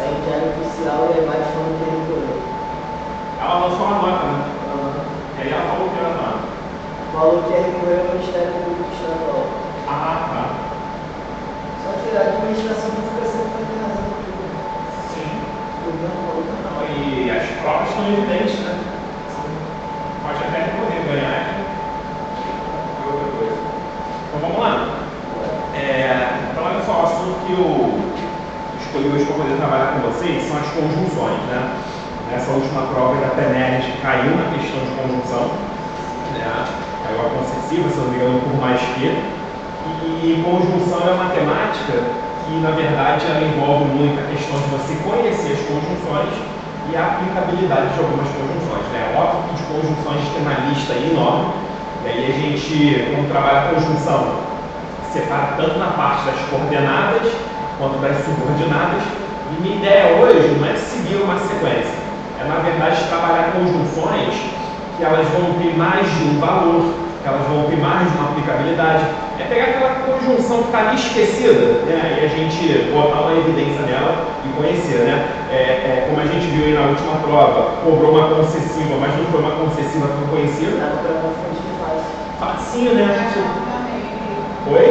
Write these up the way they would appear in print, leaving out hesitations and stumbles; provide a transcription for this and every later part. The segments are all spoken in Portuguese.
saiu no diário oficial e aí vai falando que ele recorreu. Ela lançou uma nota, né? Aham. E aí ela falou que era nota. Falou que ia recorrer ao Ministério Público Estadual. Ah, tá. Só que a administração pública sempre vai ter razão em tudo. Sim. O governo falou que não. E as provas estão evidentes, né? Pode até recorrer, ganhar e outra coisa. Então vamos lá. Então olha só, o assunto que eu escolhi hoje para poder trabalhar com vocês são as conjunções, né? Nessa última prova da PNED caiu na questão de conjunção, né? Caiu a concessiva, se eu não me engano, por mais que. E conjunção é uma temática que, na verdade, ela envolve muito a questão de você conhecer as conjunções e a aplicabilidade de algumas conjunções, né? Óbvio que de conjunções tem uma lista enorme, e aí a gente, quando trabalha a conjunção, separa tanto na parte das coordenadas quanto das subordinadas. E minha ideia hoje não é seguir uma sequência, é na verdade trabalhar conjunções que elas vão ter mais de um valor, que elas vão ter mais de uma aplicabilidade. É pegar aquela conjunção que está ali esquecida, né? E a gente botar uma evidência nela e conhecer, né? Como a gente viu aí na última prova, cobrou uma concessiva, mas não foi uma concessiva tão conhecida. Dá para confundir fácil. Facinho, né? Oi?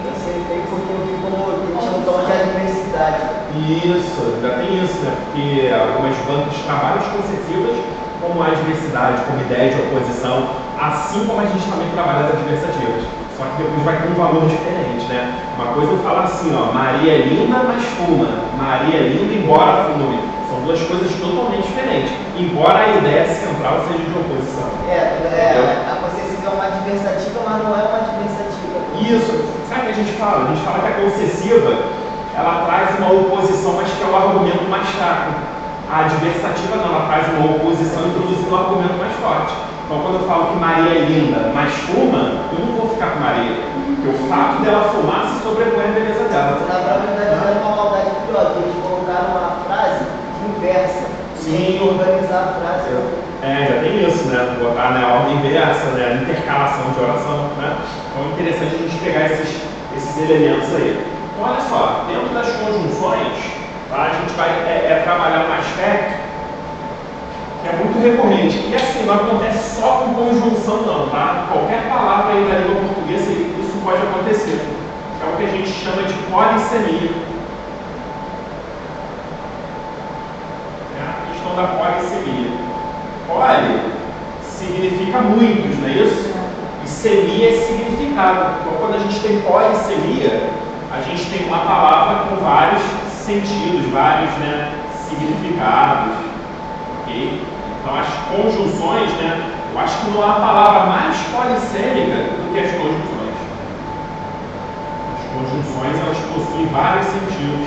Eu aceitei porque eu vi como ele tinha um tom de adversidade. Isso, ainda tem isso, né? Porque algumas bancas trabalham as concessivas como a adversidade, como ideia de oposição, assim como a gente também trabalha as adversativas. Só que depois vai ter um valor diferente, né? Uma coisa eu falo assim, ó, Maria é linda, mas fuma. Maria é linda, embora fume. São duas coisas totalmente diferentes, embora a ideia central seja de oposição. A concessiva é uma adversativa, mas não é uma adversativa. Isso. Sabe o que a gente fala? A gente fala que a concessiva, ela traz uma oposição, mas que é o argumento mais fraco. A adversativa não, ela traz uma oposição introduzindo um argumento mais forte. Então, quando eu falo que Maria é linda, mas fuma, eu não vou ficar com Maria. Porque o fato dela fumar se sobrepõe à beleza dela. Na própria verdade, é uma maldade pior, que eles colocaram uma frase inversa. Sim. Organizar a frase. Já tem isso, né? Botar na ordem inversa, né? Intercalação de oração, né? Então é interessante a gente pegar esses elementos aí. Então, olha só, dentro das conjunções, tá, a gente vai trabalhar um aspecto que é muito recorrente. E assim, não acontece só com conjunção, não, tá? Qualquer palavra aí da língua portuguesa, isso pode acontecer. É o que a gente chama de polissemia. A questão da polissemia. Poli significa muitos, não é isso? E semia é significado. Então, quando a gente tem polissemia, a gente tem uma palavra com vários sentidos, vários, né, significados. Ok? Então, as conjunções, né, eu acho que não há palavra mais polissêmica do que as conjunções. As conjunções, elas possuem vários sentidos,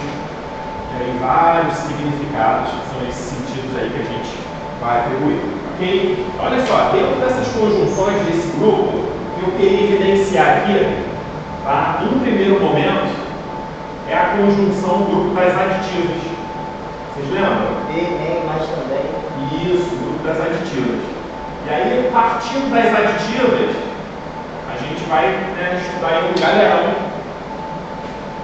vários significados, que são esses sentidos aí que a gente vai atribuir. Ok? Olha só, dentro dessas conjunções desse grupo, eu queria evidenciar aqui, tá, num primeiro momento, é a conjunção do grupo das aditivas. Vocês lembram? Nem, mas também. Isso, o grupo das aditivas. E aí, partindo das aditivas, a gente vai, né, estudar em um galerão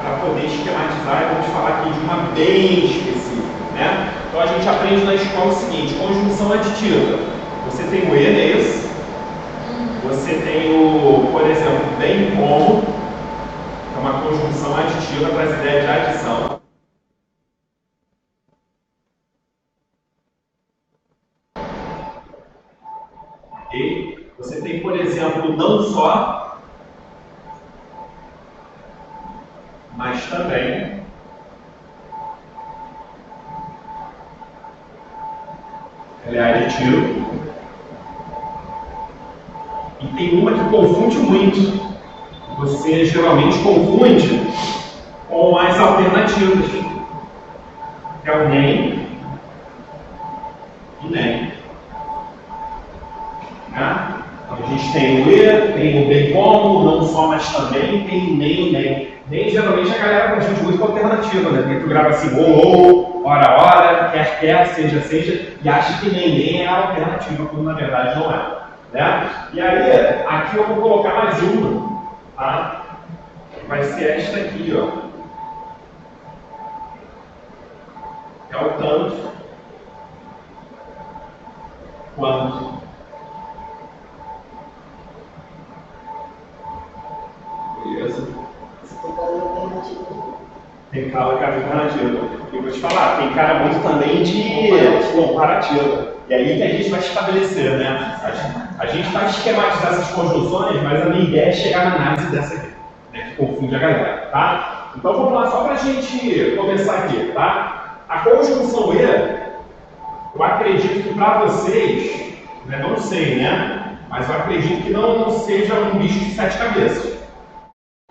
para poder esquematizar e vamos falar aqui de uma bem específica, né? Então a gente aprende na escola o seguinte: conjunção aditiva. Você tem o e, não é isso? Você tem o, por exemplo, bem como, que é uma conjunção aditiva, traz ideia de adição. Ok? Você tem, por exemplo, não só, mas também. Ela é aditiva. E tem uma que confunde muito. Você geralmente confunde com as alternativas, que é o nem e nem. Né? Então a gente tem o e, tem o bem como, não só, mas também, tem o nem e nem. Nem geralmente a galera confunde muito com alternativa, né? Porque tu grava assim, ou, ora, quer, seja, e acha que nem é a alternativa, quando na verdade não é. Né? E aí, aqui eu vou colocar mais uma, tá? Vai ser esta aqui, ó. é o tanto quanto beleza? Tem cara que é alternativa. Eu vou te falar, tem cara muito também de comparativa. E aí que a gente vai estabelecer, né? A gente vai esquematizar essas conjunções, mas a minha ideia é chegar na análise dessa aqui, né? Que confunde a galera, tá? Então vamos lá, só para a gente começar aqui, tá? A conjunção E, eu acredito que para vocês, né, não sei, né? Mas eu acredito que não seja um bicho de 7 cabeças.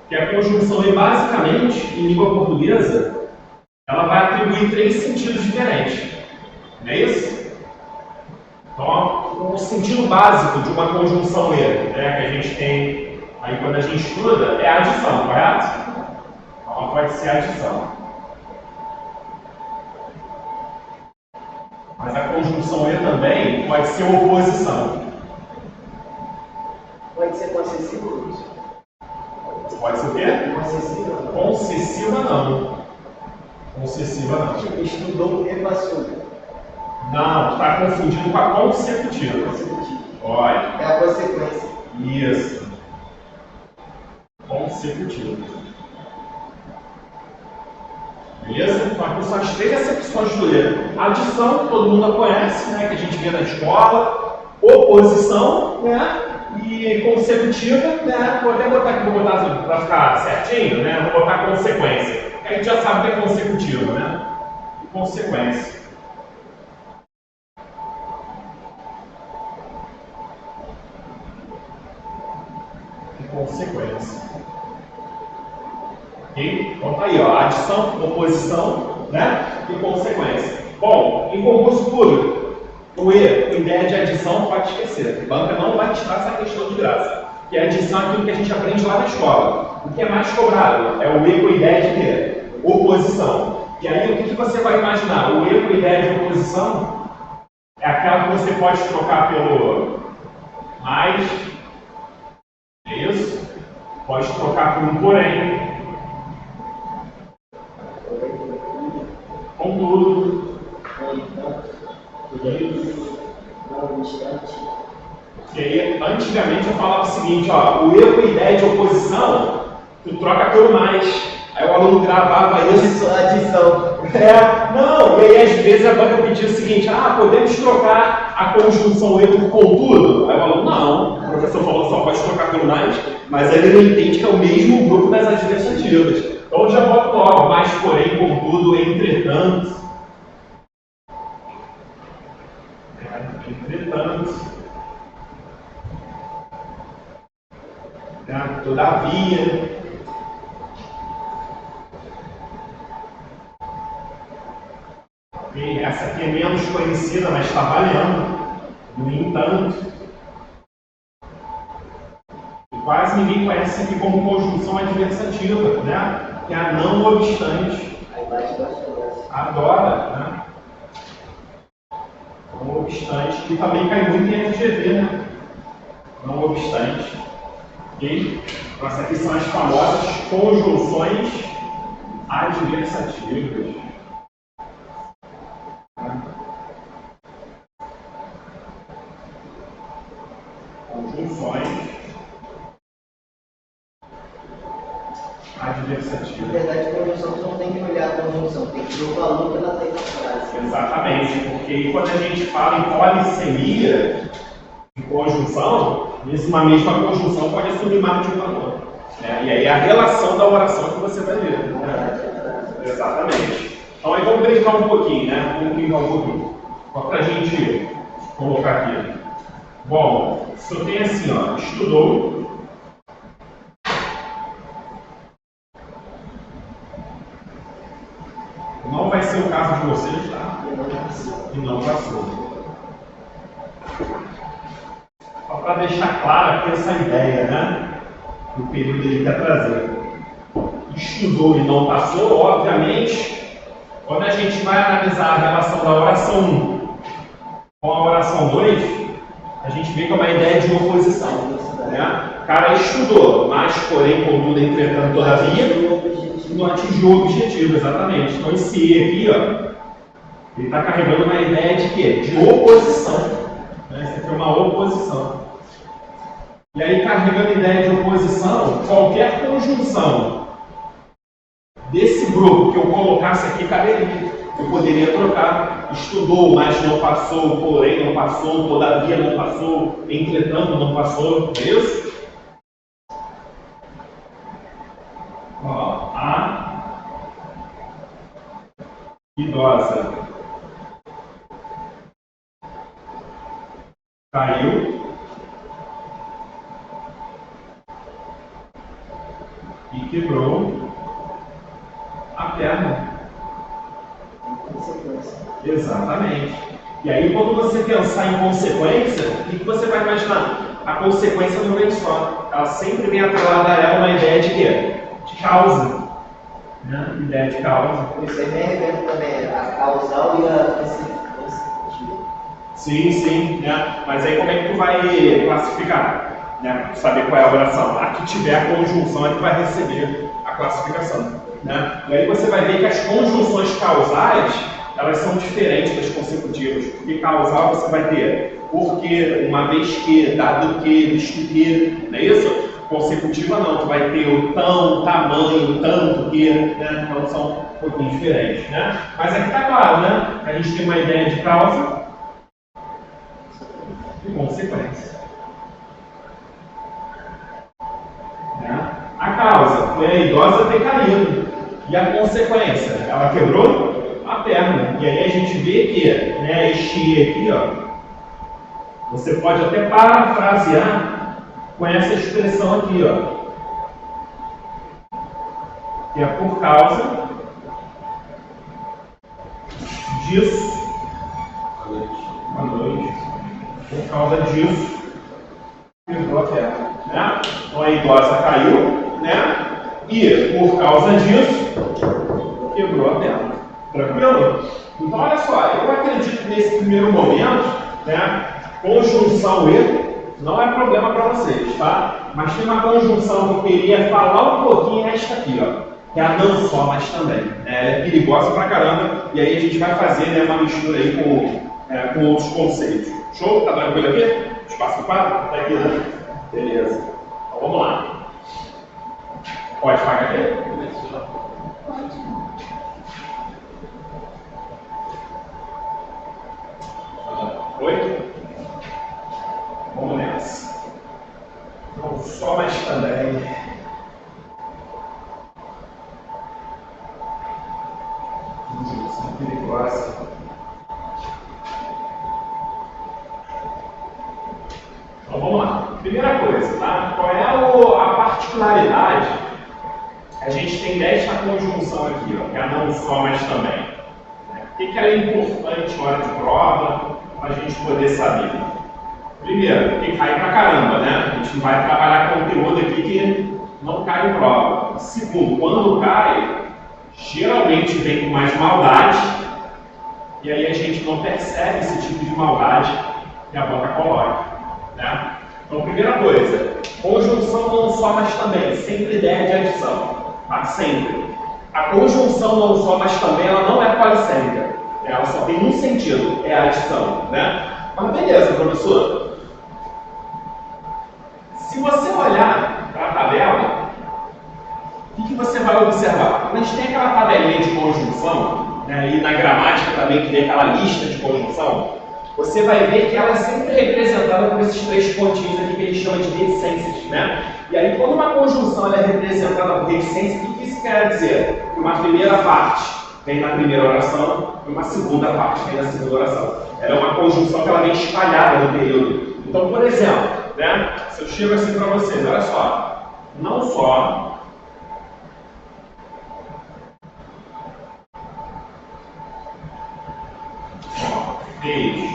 Que a conjunção E, basicamente, em língua portuguesa, ela vai atribuir 3 sentidos diferentes. Não é isso? Então, o sentido básico de uma conjunção E, né, que a gente tem aí quando a gente estuda, é a adição, correto? Então, ela pode ser adição. Mas a conjunção E também pode ser oposição. Pode ser concessivo? Pode ser o quê? Concessiva? Concessiva não. Concessiva não. Tipo, estudou e passou. Não, está confundindo com a consecutiva. Olha. É a consequência. Isso. Consecutiva. Beleza? Então aqui são as 3 acepções do E. Adição, todo mundo conhece, né? Que a gente vê na escola. Oposição, né? E consecutiva, né? Vou até botar aqui, vou botar para ficar certinho, né? Vou botar consequência. A gente já sabe que é consecutiva, né? E consequência. Consequência. Ok? Então tá aí, ó, adição, oposição, né? E consequência. Bom, em concurso público, o E, com ideia de adição, pode esquecer. A banca não vai tirar essa questão de graça. Que a adição é aquilo que a gente aprende lá na escola. O que é mais cobrado é o E com ideia de quê? Oposição. E aí, o que você vai imaginar? O E com ideia de oposição é aquela que você pode trocar pelo mais. É isso? Pode trocar por um porém. Contudo. E aí, antigamente eu falava o seguinte, ó, o erro e ideia de oposição, tu troca pelo mais. Aí o aluno gravava isso. Adição. Não, e aí às vezes a banca pedia o seguinte, podemos trocar a conjunção E por contudo? Aí o aluno, não, o professor falou só pode trocar pelo mais, mas ele não entende que é o mesmo grupo das adversativas. Então eu já boto logo, mais porém, contudo, entretanto. Entretanto. Todavia. Essa aqui é menos conhecida, mas está valendo. No entanto. E quase ninguém conhece aqui como conjunção adversativa, né? Que é a não obstante. Adora, né? Não obstante, que também cai muito em FGV, né? Não obstante. Ok? Então, essas aqui são as famosas conjunções adversativas. Conjunções adversativas. Na verdade, conjunção você não tem que olhar a conjunção, tem que ver o valor que ela tem na frase. Exatamente, porque quando a gente fala em polissemia de conjunção, uma mesma conjunção pode assumir mais de um valor. Né? E aí a relação da oração que você vai ver. Né? Exatamente. Então aí vamos brincar um pouquinho, né? Vamos brincar um pouquinho. Só para a gente colocar aqui. Bom, se eu tenho assim, ó, estudou. Não vai ser o caso de vocês, tá? E não passou. Só para deixar clara aqui essa ideia, né? Do período que ele quer trazer. Estudou e não passou, obviamente, quando a gente vai analisar a relação da oração 1 com a oração 2, a gente vê que é uma ideia de oposição. Né? O cara estudou, mas, porém, contudo, entretanto, todavia, não atingiu o objetivo, exatamente. Então, esse E aqui, ó, Ele está carregando uma ideia de quê? De oposição. Né? Isso aqui é uma oposição. E aí, carregando a ideia de oposição, qualquer conjunção desse grupo que eu colocasse aqui caberia. Eu poderia trocar. Estudou, mas não passou, porém não passou, todavia não passou, entretanto não passou. É isso? Ó, a idosa caiu e quebrou a perna. Exatamente. E aí, quando você pensar em consequência, o que você vai imaginar? A consequência não vem só. Ela sempre vem atrelada a ela uma ideia de quê? De causa. Né? Ideia de causa. Isso aí vem revendo também a causal e a consecutiva. Sim, sim. Né? Mas aí como é que tu vai classificar? Né? Saber qual é a oração. A que tiver a conjunção é que vai receber a classificação. Né? E aí você vai ver que as conjunções causais, elas são diferentes das consecutivas. Porque causal você vai ter porque, uma vez que, dado que, visto que, não é isso? Consecutiva não, tu vai ter o tão, tamanho, tanto que, né? Então são um pouquinho diferentes, né? Mas aqui está claro, né? A gente tem uma ideia de causa e consequência. Né? A causa foi a idosa ter caído. E a consequência? Ela quebrou a perna. E aí a gente vê que, né, este E aqui, ó, você pode até parafrasear com essa expressão aqui, ó, que é por causa disso. Boa noite. Por causa disso, quebrou a perna. Né? Então a idosa caiu, né? E por causa disso, quebrou a perna. Tranquilo? Então olha só, eu acredito que nesse primeiro momento, né, conjunção E não é problema para vocês, tá? Mas tem uma conjunção que eu queria falar um pouquinho, esta aqui, ó, que é a não só, mas também. Ela é perigosa pra caramba, e aí a gente vai fazer, né, uma mistura aí com outros conceitos. Show? Tá tranquilo aqui? Espaço 4? Tá aqui, né? Beleza. Então vamos lá. Pode pagar aqui? Oi? Vamos nessa. Não só, mas também. Conjunção perigosa. Então vamos lá. Primeira coisa, tá? Qual é a particularidade? A gente tem desta conjunção aqui, ó, que é a não só, mas também. O que ela é importante na hora de prova, para a gente poder saber? Primeiro, que cai pra caramba, né? A gente vai trabalhar conteúdo aqui que não cai em prova. Segundo, quando cai, geralmente vem com mais maldade, e aí a gente não percebe esse tipo de maldade que a banca coloca. Né? Então, primeira coisa, conjunção não só, mas também, sempre ideia de adição. Tá? Sempre. A conjunção não só, mas também, ela não é policêmica. Ela só tem um sentido, é a adição. Né? Mas beleza, professor. Se você olhar para a tabela, o que você vai observar? Quando a gente tem aquela tabelinha de conjunção, né, e na gramática também que tem aquela lista de conjunção, você vai ver que ela é sempre representada por esses três pontinhos aqui que a gente chama de reticências, né? E aí, quando uma conjunção ela é representada por reticências, o que isso quer dizer? Que uma primeira parte vem na primeira oração e uma segunda parte vem na segunda oração. Ela é uma conjunção que ela vem espalhada no período. Então, por exemplo, né, se eu chego assim para vocês, olha só, não só fez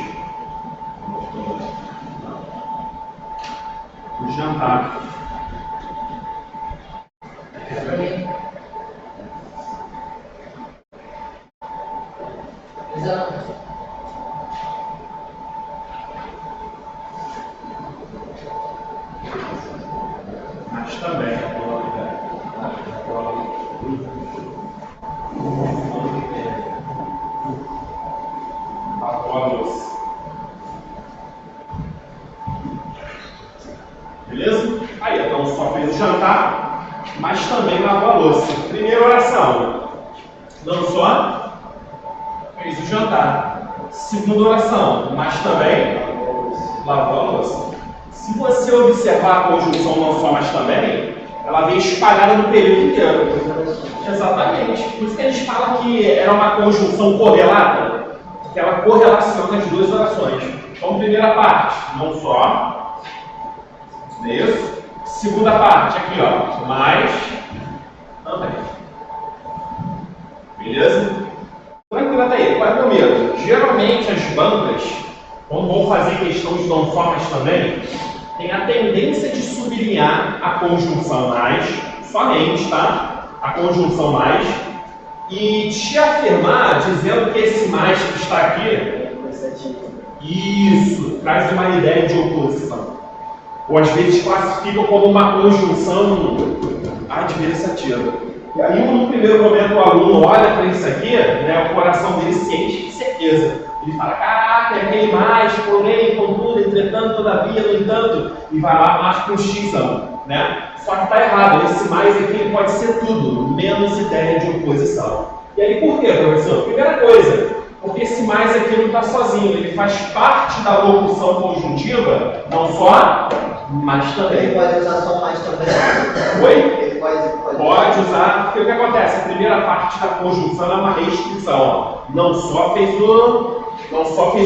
o jantar. Mas também louça. Primeira oração, não só fez o jantar. Segunda oração, mas também lavou a louça. Se você observar a conjunção não só, mas também, ela veio espalhada no período inteiro. Exatamente. Por isso que a gente fala que era uma conjunção correlata, que ela correlaciona as duas orações. Então, primeira parte, não só. Isso. Segunda parte, aqui, ó. Mais também. Beleza? Tranquilo até aí. Qual é o meu medo? Geralmente as bancas, quando vão fazer questão de não só, mas também, tem a tendência de sublinhar a conjunção mais, somente, tá? A conjunção mais, e te afirmar dizendo que esse mais que está aqui, isso, traz uma ideia de oposição. Ou às vezes classificam como uma conjunção adversativa. E aí, no primeiro momento, o aluno olha para isso aqui, né, o coração dele se enche de certeza. Ele fala, caraca, é aquele mais, porém, contudo, entretanto, todavia, no entanto, e vai lá, marca com um xizão, né? Só que está errado, esse mais aqui ele pode ser tudo, menos ideia de oposição. E aí, por quê, professor? Primeira coisa, porque esse mais aqui não está sozinho, ele faz parte da locução conjuntiva, não só, mas também. Ele pode usar só mais também. Oi? Ele Pode usar, porque o que acontece? A primeira parte da conjunção é uma restrição. Ó. Não só fez o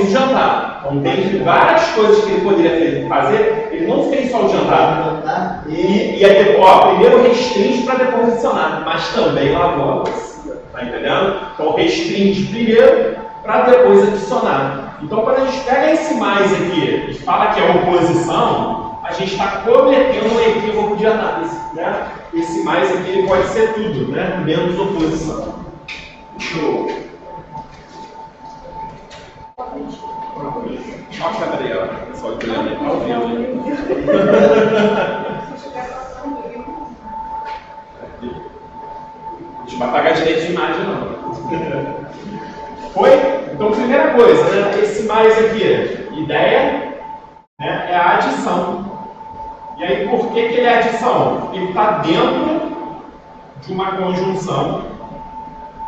jantar. Então, dentre várias coisas que ele poderia fazer, ele não fez só o jantar. E aí, ó, primeiro restringe para depois adicionar, mas também lavou a louça. Tá entendendo? Então, restringe primeiro para depois adicionar. Então, quando a gente pega esse mais aqui e fala que é oposição, a gente está cometendo um equívoco de análise, né? Esse mais aqui ele pode ser tudo, né? Menos oposição. Show. Olha a Gabriela, pessoal que lembra ao vivo. A gente vai pagar direito de imagem, não. Foi? Então, primeira coisa, né? Esse mais aqui, ideia, né? É a adição. E aí, por que ele é adição? Ele está dentro de uma conjunção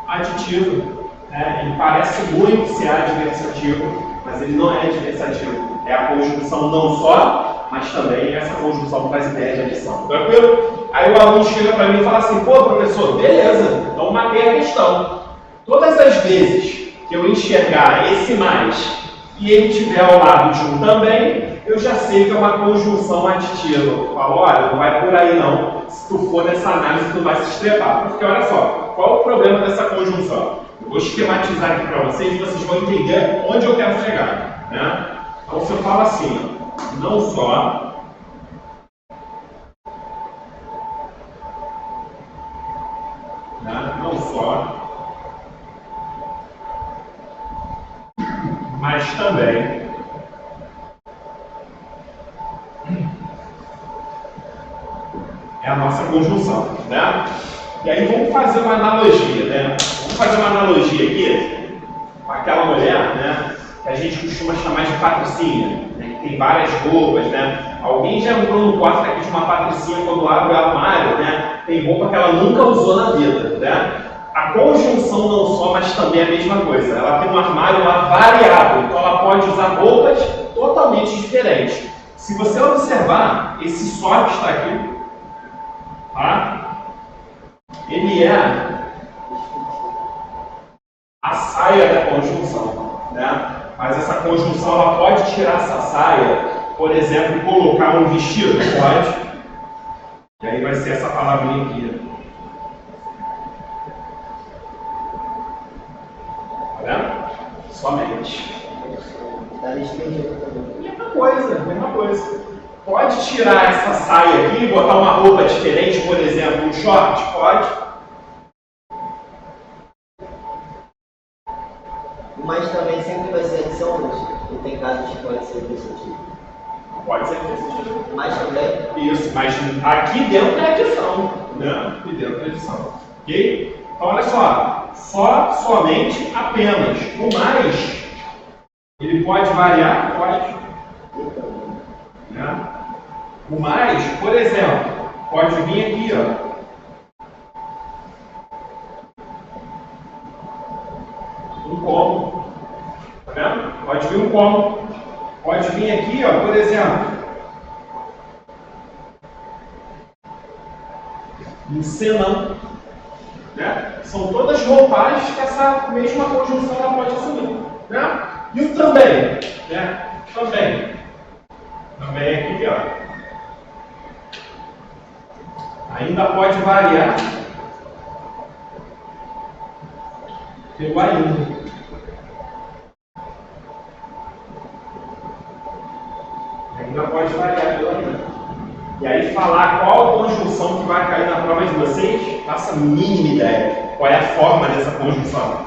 aditiva. Né? Ele parece muito ser adversativo, mas ele não é adversativo. É a conjunção não só, mas também essa conjunção faz ideia de adição. Tranquilo? Aí o aluno chega para mim e fala assim, pô, professor, beleza, então matei a questão. Todas as vezes que eu enxergar esse mais e ele estiver ao lado de um também, eu já sei que é uma conjunção aditiva. Eu falo, olha, não vai por aí não. Se tu for nessa análise, tu vai se estrepar. Porque olha só, qual é o problema dessa conjunção? Eu vou esquematizar aqui para vocês e vocês vão entender onde eu quero chegar. Né? Então, se eu falo assim, ó, não só, né? Não só, mas também é a nossa conjunção, né? E aí vamos fazer uma analogia, né? Vamos fazer uma analogia aqui com aquela mulher, né? Que a gente costuma chamar de patricinha, né? Que tem várias roupas, né? Alguém já entrou no quarto aqui de uma patricinha quando abre o armário, né? Tem roupa que ela nunca usou na vida, né? A conjunção não só, mas também é a mesma coisa. Ela tem um armário lá variado, então ela pode usar roupas totalmente diferentes. Se você observar, esse só que está aqui, tá? Ele é a saia da conjunção, né? Mas essa conjunção ela pode tirar essa saia, por exemplo, e colocar um vestido? Pode. E aí vai ser essa palavrinha aqui. Tá vendo? Somente. Mesma coisa. Pode tirar essa saia aqui e botar uma roupa diferente, por exemplo, um short? Pode. Mas também sempre vai ser adição, e tem casos que pode ser versativo. Pode ser versativo. Mas também? Isso, mas aqui dentro é adição. Né? Aqui dentro é adição. Ok? Então, olha só. Somente, apenas. O mais, ele pode variar? Pode. Né? O mais, por exemplo, pode vir aqui, ó. Um como. Tá vendo? Pode vir um como. Pode vir aqui, ó, por exemplo. Um senão. Né? São todas roupagens que essa mesma conjunção ela pode assumir. Né? E o também. Né? Também. Também aqui, ó. Ainda pode variar pelo ainda. Ainda pode variar pelo ainda. E aí falar qual conjunção que vai cair na prova de vocês, faça a mínima ideia. Qual é a forma dessa conjunção.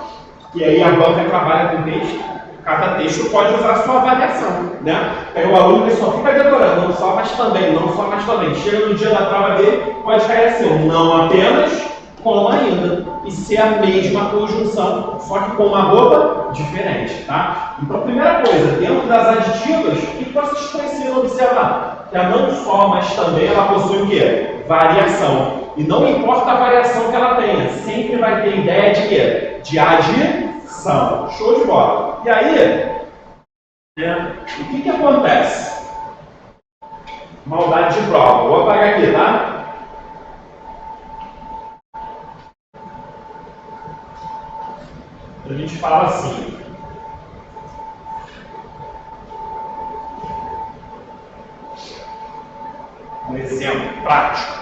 E aí a banca trabalha com texto. Cada texto pode usar a sua variação, né? Aí o aluno ele só fica decorando, não só, mas também, não só, mas também. Chega no dia da prova dele, pode cair assim, não apenas, como ainda. E ser a mesma conjunção, só que com uma roupa diferente, tá? Então, primeira coisa, dentro das aditivas, o que vocês precisam observar? Que a não só, mas também, ela possui o quê? Variação. E não importa a variação que ela tenha, sempre vai ter ideia de quê? De adição. Show de bola. E aí, né, o que acontece? Maldade de prova. Vou apagar aqui, tá? A gente fala assim. Um exemplo prático.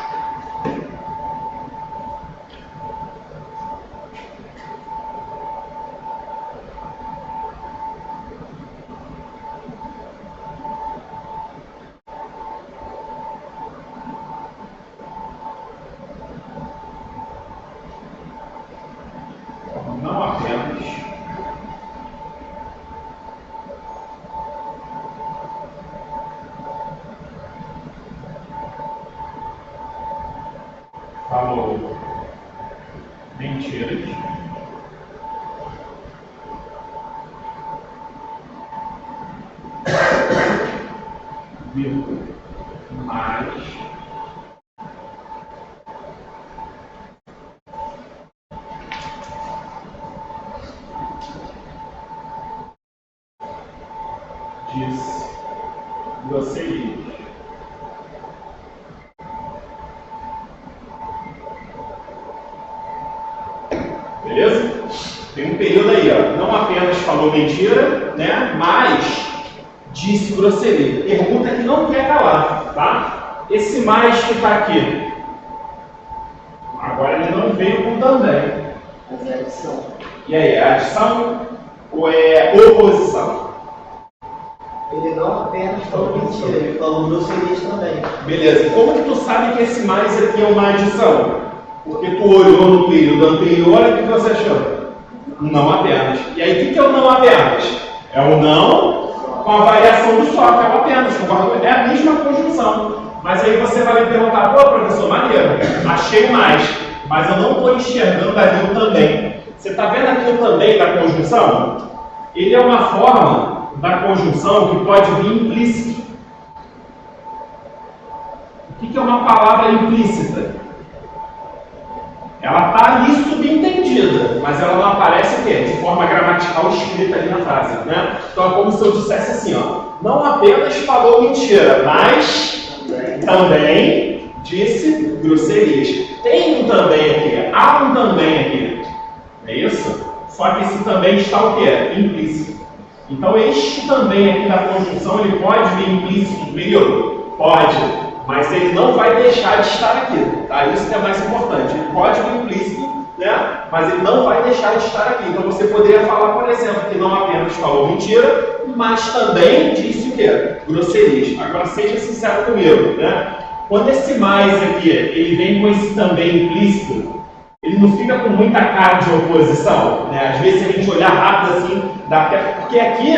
Não apenas falou mentiras, mas disse grosserias. Beleza? Tem um período aí, ó. Não apenas falou mentira, né? Mas disse grosseria. Pergunta que não quer calar, tá? Esse mais que está aqui. Agora ele não veio com também. Mas é adição. E aí, é adição ou é oposição? Ele não apenas falou mentira, ele falou grosserias também. Beleza. E como que tu sabe que esse mais aqui é uma adição? Porque tu olhou no período anterior e o que você achou? Não apenas. E aí, o que é o não apenas? É o não com a variação do só, que é o apenas. Concorda? É a mesma conjunção. Mas aí você vai me perguntar, pô, professor, maneiro, achei mais, mas eu não estou enxergando ali o também. Você está vendo aqui o também da conjunção? Ele é uma forma da conjunção que pode vir implícito. O que é uma palavra implícita? Ela está ali subentendida, mas ela não aparece o quê? De forma gramatical escrita ali na frase, né? Então é como se eu dissesse assim, ó, não apenas falou mentira, mas também disse grosserias. Tem um também aqui, há um também aqui, é isso? Só que esse também está o quê? Implícito. Então este também aqui da conjunção, ele pode vir implícito no período? Pode. Mas ele não vai deixar de estar aqui, tá? Isso que é mais importante. Ele pode vir implícito, né? Mas ele não vai deixar de estar aqui. Então você poderia falar, por exemplo, que não apenas falou mentira, mas também disse o quê? Grosserias. Agora seja sincero comigo, né? Quando esse mais aqui, ele vem com esse também implícito, ele não fica com muita cara de oposição, né? Às vezes, se a gente olhar rápido assim, dá até... porque aqui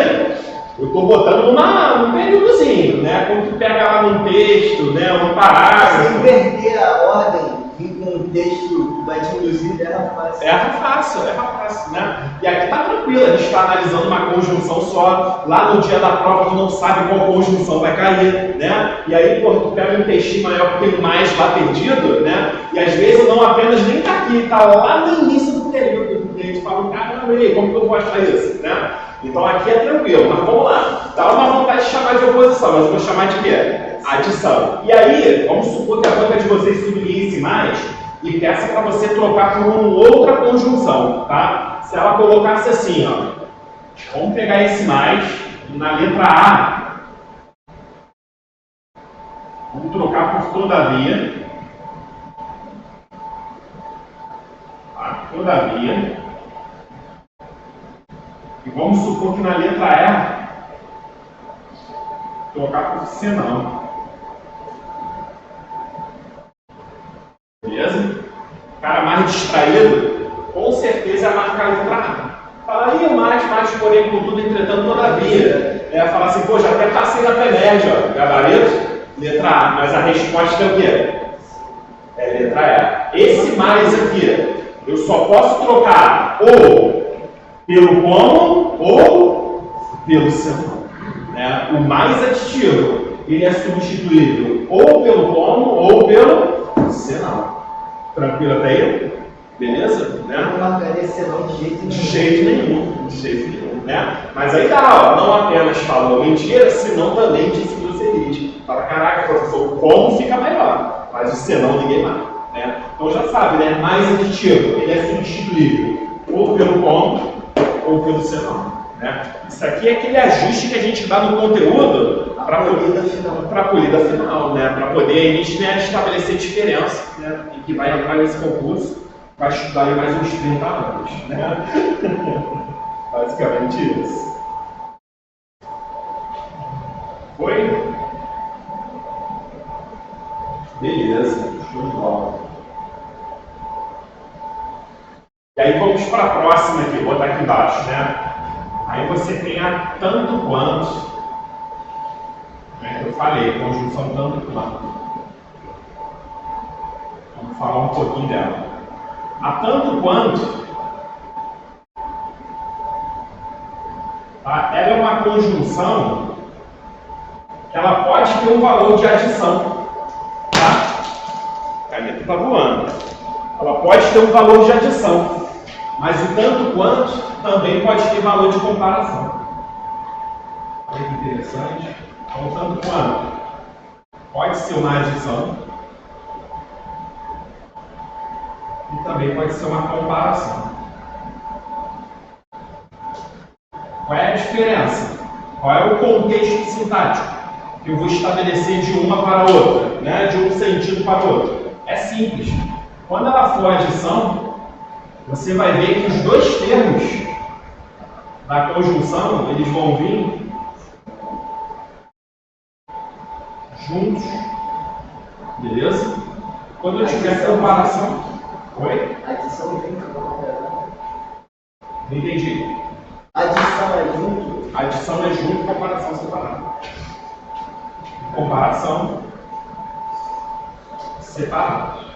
eu estou botando num períodozinho, né? Quando tu pega lá num texto, né? Um parágrafo. Se inverter a ordem, vir com um texto que vai te induzir, erra fácil. Erra fácil, né? E aqui tá tranquilo, a gente está analisando uma conjunção só. Lá no dia da prova tu não sabe qual conjunção vai cair, né? E aí, pô, tu pega um textinho maior que tem mais lá perdido, né? E às vezes não apenas nem tá aqui, tá lá no início do período. E a gente fala, caramba, diminuir, como que eu vou achar isso? Né? Então aqui é tranquilo, mas vamos lá. Dá uma vontade de chamar de oposição, mas eu vou chamar de quê? Adição. E aí, vamos supor que a banca de vocês sublinhe esse mais e peça para você trocar por uma outra conjunção, tá? Se ela colocasse assim, ó, vamos pegar esse mais e na letra A, vamos trocar por todavia. Todavia. E vamos supor que na letra E, trocar por senão. Beleza? O cara mais distraído, com certeza é marcar a letra A. Fala aí, mais, porém, contudo, entretanto, todavia. Falar assim, pô, já até passei na pré-média, ó. Gabarito, letra A. Mas a resposta é o quê? É letra E. Esse mais aqui, eu só posso trocar ou pelo como ou pelo senão. Né? O mais aditivo, ele é substituível ou pelo como ou pelo senão. Tranquilo até aí? Beleza? Né? Não marcaria senão de jeito nenhum. De jeito nenhum. Né? Mas aí dá, ó, não apenas falou mentira, senão também disse groselite. Fala, caraca, professor, o como fica melhor, mas o senão ninguém marca. Né? Então já sabe, né? Mais aditivo, ele é substituível ou pelo como ou pelo senão. Né? Isso aqui é aquele ajuste que a gente dá no conteúdo para a polida final, né? Para poder a gente, né, estabelecer diferença, né? E que vai entrar nesse concurso, vai estudar aí mais uns 30 anos. Né? Basicamente isso. Foi? Beleza, show de bola. E aí vamos para a próxima aqui, vou botar aqui embaixo, né? Aí você tem a tanto quanto, né? Eu falei, conjunção tanto quanto. Vamos falar um pouquinho dela. A tanto quanto, tá? Ela é uma conjunção que ela pode ter um valor de adição. Tá? A caneta está voando. Ela pode ter um valor de adição. Mas o tanto quanto também pode ter valor de comparação. Olha que interessante. Então, o tanto quanto pode ser uma adição e também pode ser uma comparação. Qual é a diferença? Qual é o contexto sintático que eu vou estabelecer de uma para a outra, né? De um sentido para o outro? É simples. Quando ela for adição, você vai ver que os dois termos da conjunção, eles vão vir juntos. Beleza? Quando eu tiver comparação... Oi? Adição junto. Não entendi. Adição é junto? Adição é junto, comparação separada. Comparação separada.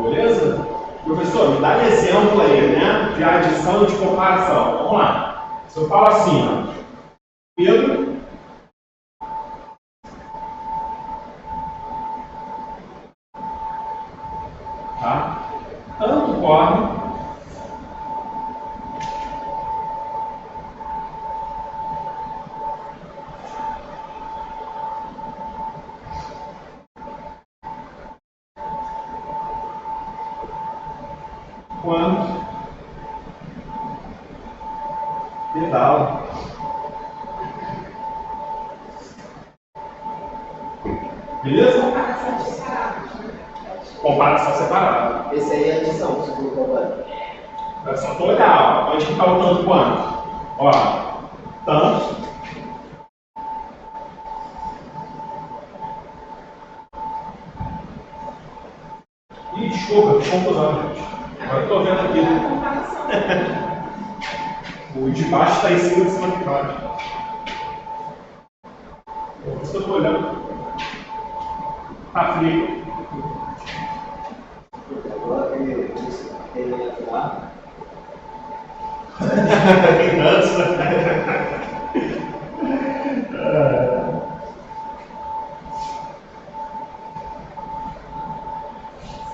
Beleza? Professor, me dá um exemplo aí, né? De adição e de comparação. Vamos lá. Se eu falo assim, ó. Pedro tá? Tanto corre quanto pedala. Beleza? Comparação separada. Esse aí é adição, se for comparar. É só tu olhar, ó. Onde que está o tanto quanto? Ó, tanto. Ih, desculpa, que confusão, gente. Agora eu estou vendo aqui. O de baixo está em cima, de cima de baixo. Por isso que eu estou olhando. Tá frio. Agora ele entrar. Antes,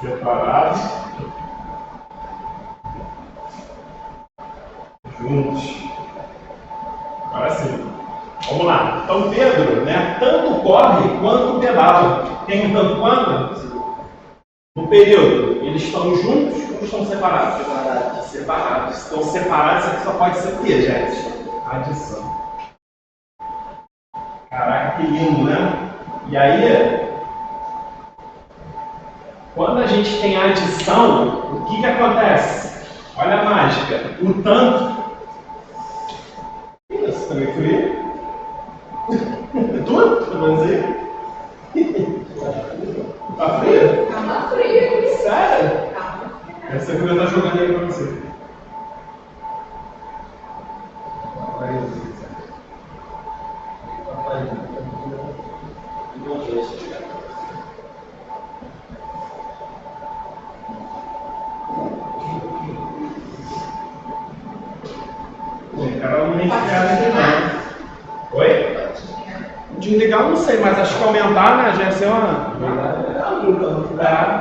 separados, juntos. Agora sim. Vamos lá. Então Pedro, né, tanto corre quanto pedala. Tem um tanto quanto? No período, eles estão juntos ou estão separados? Separados. Estão separados, isso aqui só pode ser o quê, gente? Adição. Caraca, que lindo, né? E aí, quando a gente tem adição, o que acontece? Olha a mágica. O tanto. Isso, também frio? Tudo? Tá vendo aí? Tá frio? Tá frio. Sério? Tá. Essa coisa tá jogando aí pra você. Cara, não nem não. Oi? Desligar eu não sei, mas acho que aumentar, né? Já ia ser uma.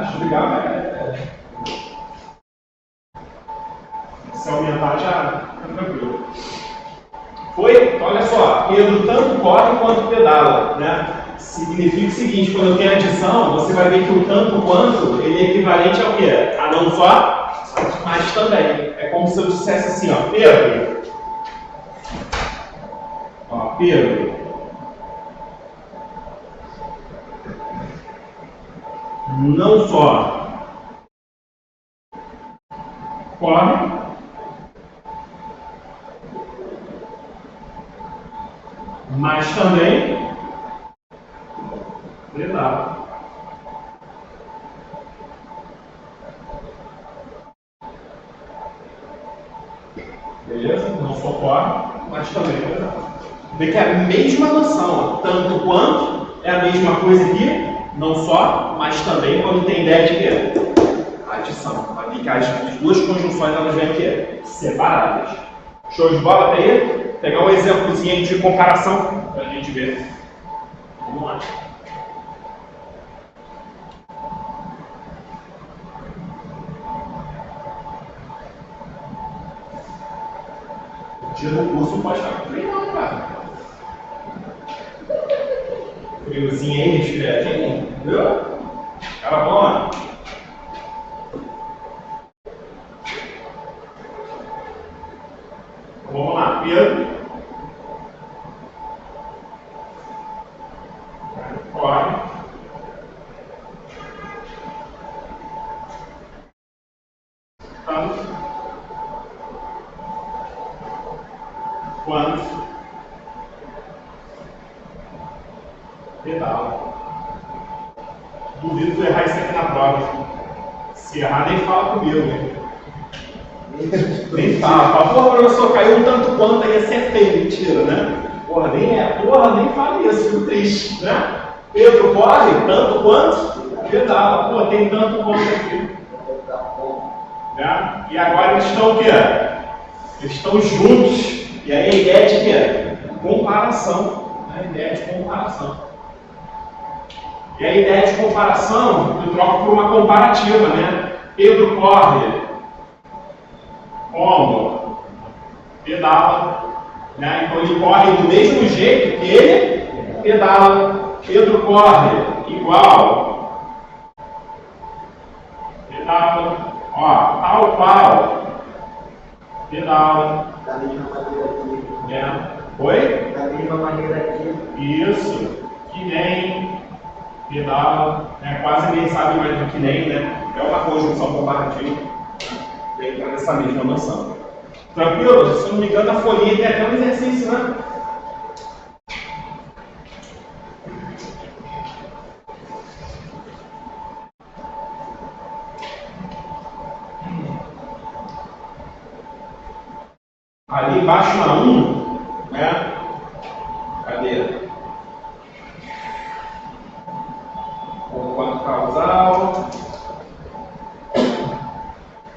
Desligar, se aumentar já tá tranquilo. Foi? Então, olha só, Pedro tanto corre quanto pedala, né? Significa o seguinte, quando eu tenho adição, você vai ver que o tanto quanto, ele é equivalente ao quê? A não só, mas também. É como se eu dissesse assim, ó, Pedro. Ó, Pedro. Não só corre, mas também pedala. Beleza? Não só corre, mas também pedala. Vê que é a mesma noção, ó. Tanto quanto é a mesma coisa aqui, não só, mas também quando tem ideia de quê? Adição. Vai ver que as duas conjunções elas vêm aqui, separadas. Show de bola até aí? Pegar um exemplozinho de comparação para a gente ver. Vamos lá. O dia do curso pode estar com frio, não, cara. Friozinho aí, resfriadinho, viu? Cara bom. Vamos lá, Pedro. Corre. Tanto quanto pedala. Duvido tu errar isso aqui na prova. Se errar, nem fala comigo, né? Nem fala. Porra, professor, caiu um tanto quanto aí, ia ser feio. Mentira, né? Porra, nem fala isso, fico triste, né? Pedro corre, tanto quanto pedala. Pô, tem tanto quanto aqui. Né? E agora eles estão o quê? Eles estão juntos. E aí a ideia de quê? Comparação. A ideia de comparação. E a ideia de comparação, eu troco por uma comparativa, né? Pedro corre como pedala, né? Então ele corre do mesmo jeito que ele pedala. Pedro corre igual, pedala, ó, tal qual, pedala. Da mesma maneira aqui. Oi? Da mesma maneira aqui. Isso, que nem, pedala, né? Quase ninguém sabe mais do que nem, né? É uma conjunção comparativa, dentro dessa mesma noção. Tranquilo? Se não me engano, a folhinha tem até um exercício, né? Ali embaixo na 1, né? Cadê? Conquanto causal.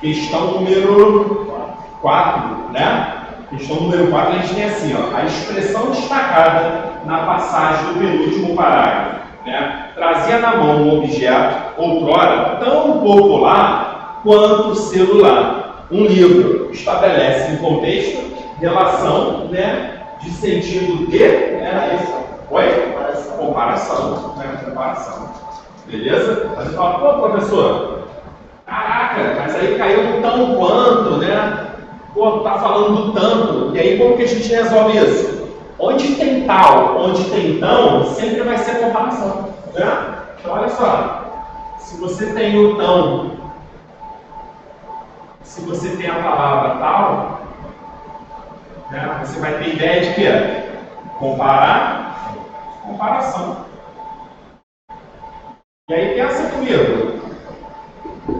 Questão número 4, né? Questão número 4, a gente tem assim, ó, a expressão destacada na passagem do penúltimo parágrafo. né, trazia na mão um objeto, outrora, tão popular quanto o celular. Um livro estabelece um contexto, relação, né, de sentido de... Oi? Comparação. Né? Comparação. Beleza? Aí você fala, pô, professor, caraca, mas aí caiu no tão quanto, né? Pô, tá falando do tanto. E aí como que a gente resolve isso? Onde tem tal, onde tem tão, sempre vai ser comparação. Né? Então olha só, se você tem o tão, se você tem a palavra tal, né, você vai ter ideia de quê? Comparar, comparação. E aí pensa comigo,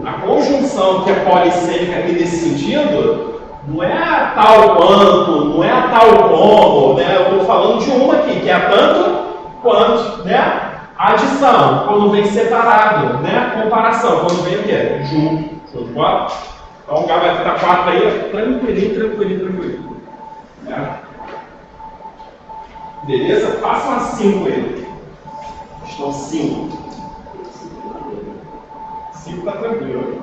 a conjunção que é polissêmica aqui nesse sentido, não é a tal quanto, não é a tal como, né? Eu estou falando de uma aqui, que é a tanto quanto, né? Adição, quando vem separado, né? Comparação, quando vem o quê? Junto. Show de bola? Então o H vai estar 4 aí, tranquilinho. Né? Beleza? Façam as 5 aí. Estão 5. 5 está tranquilo.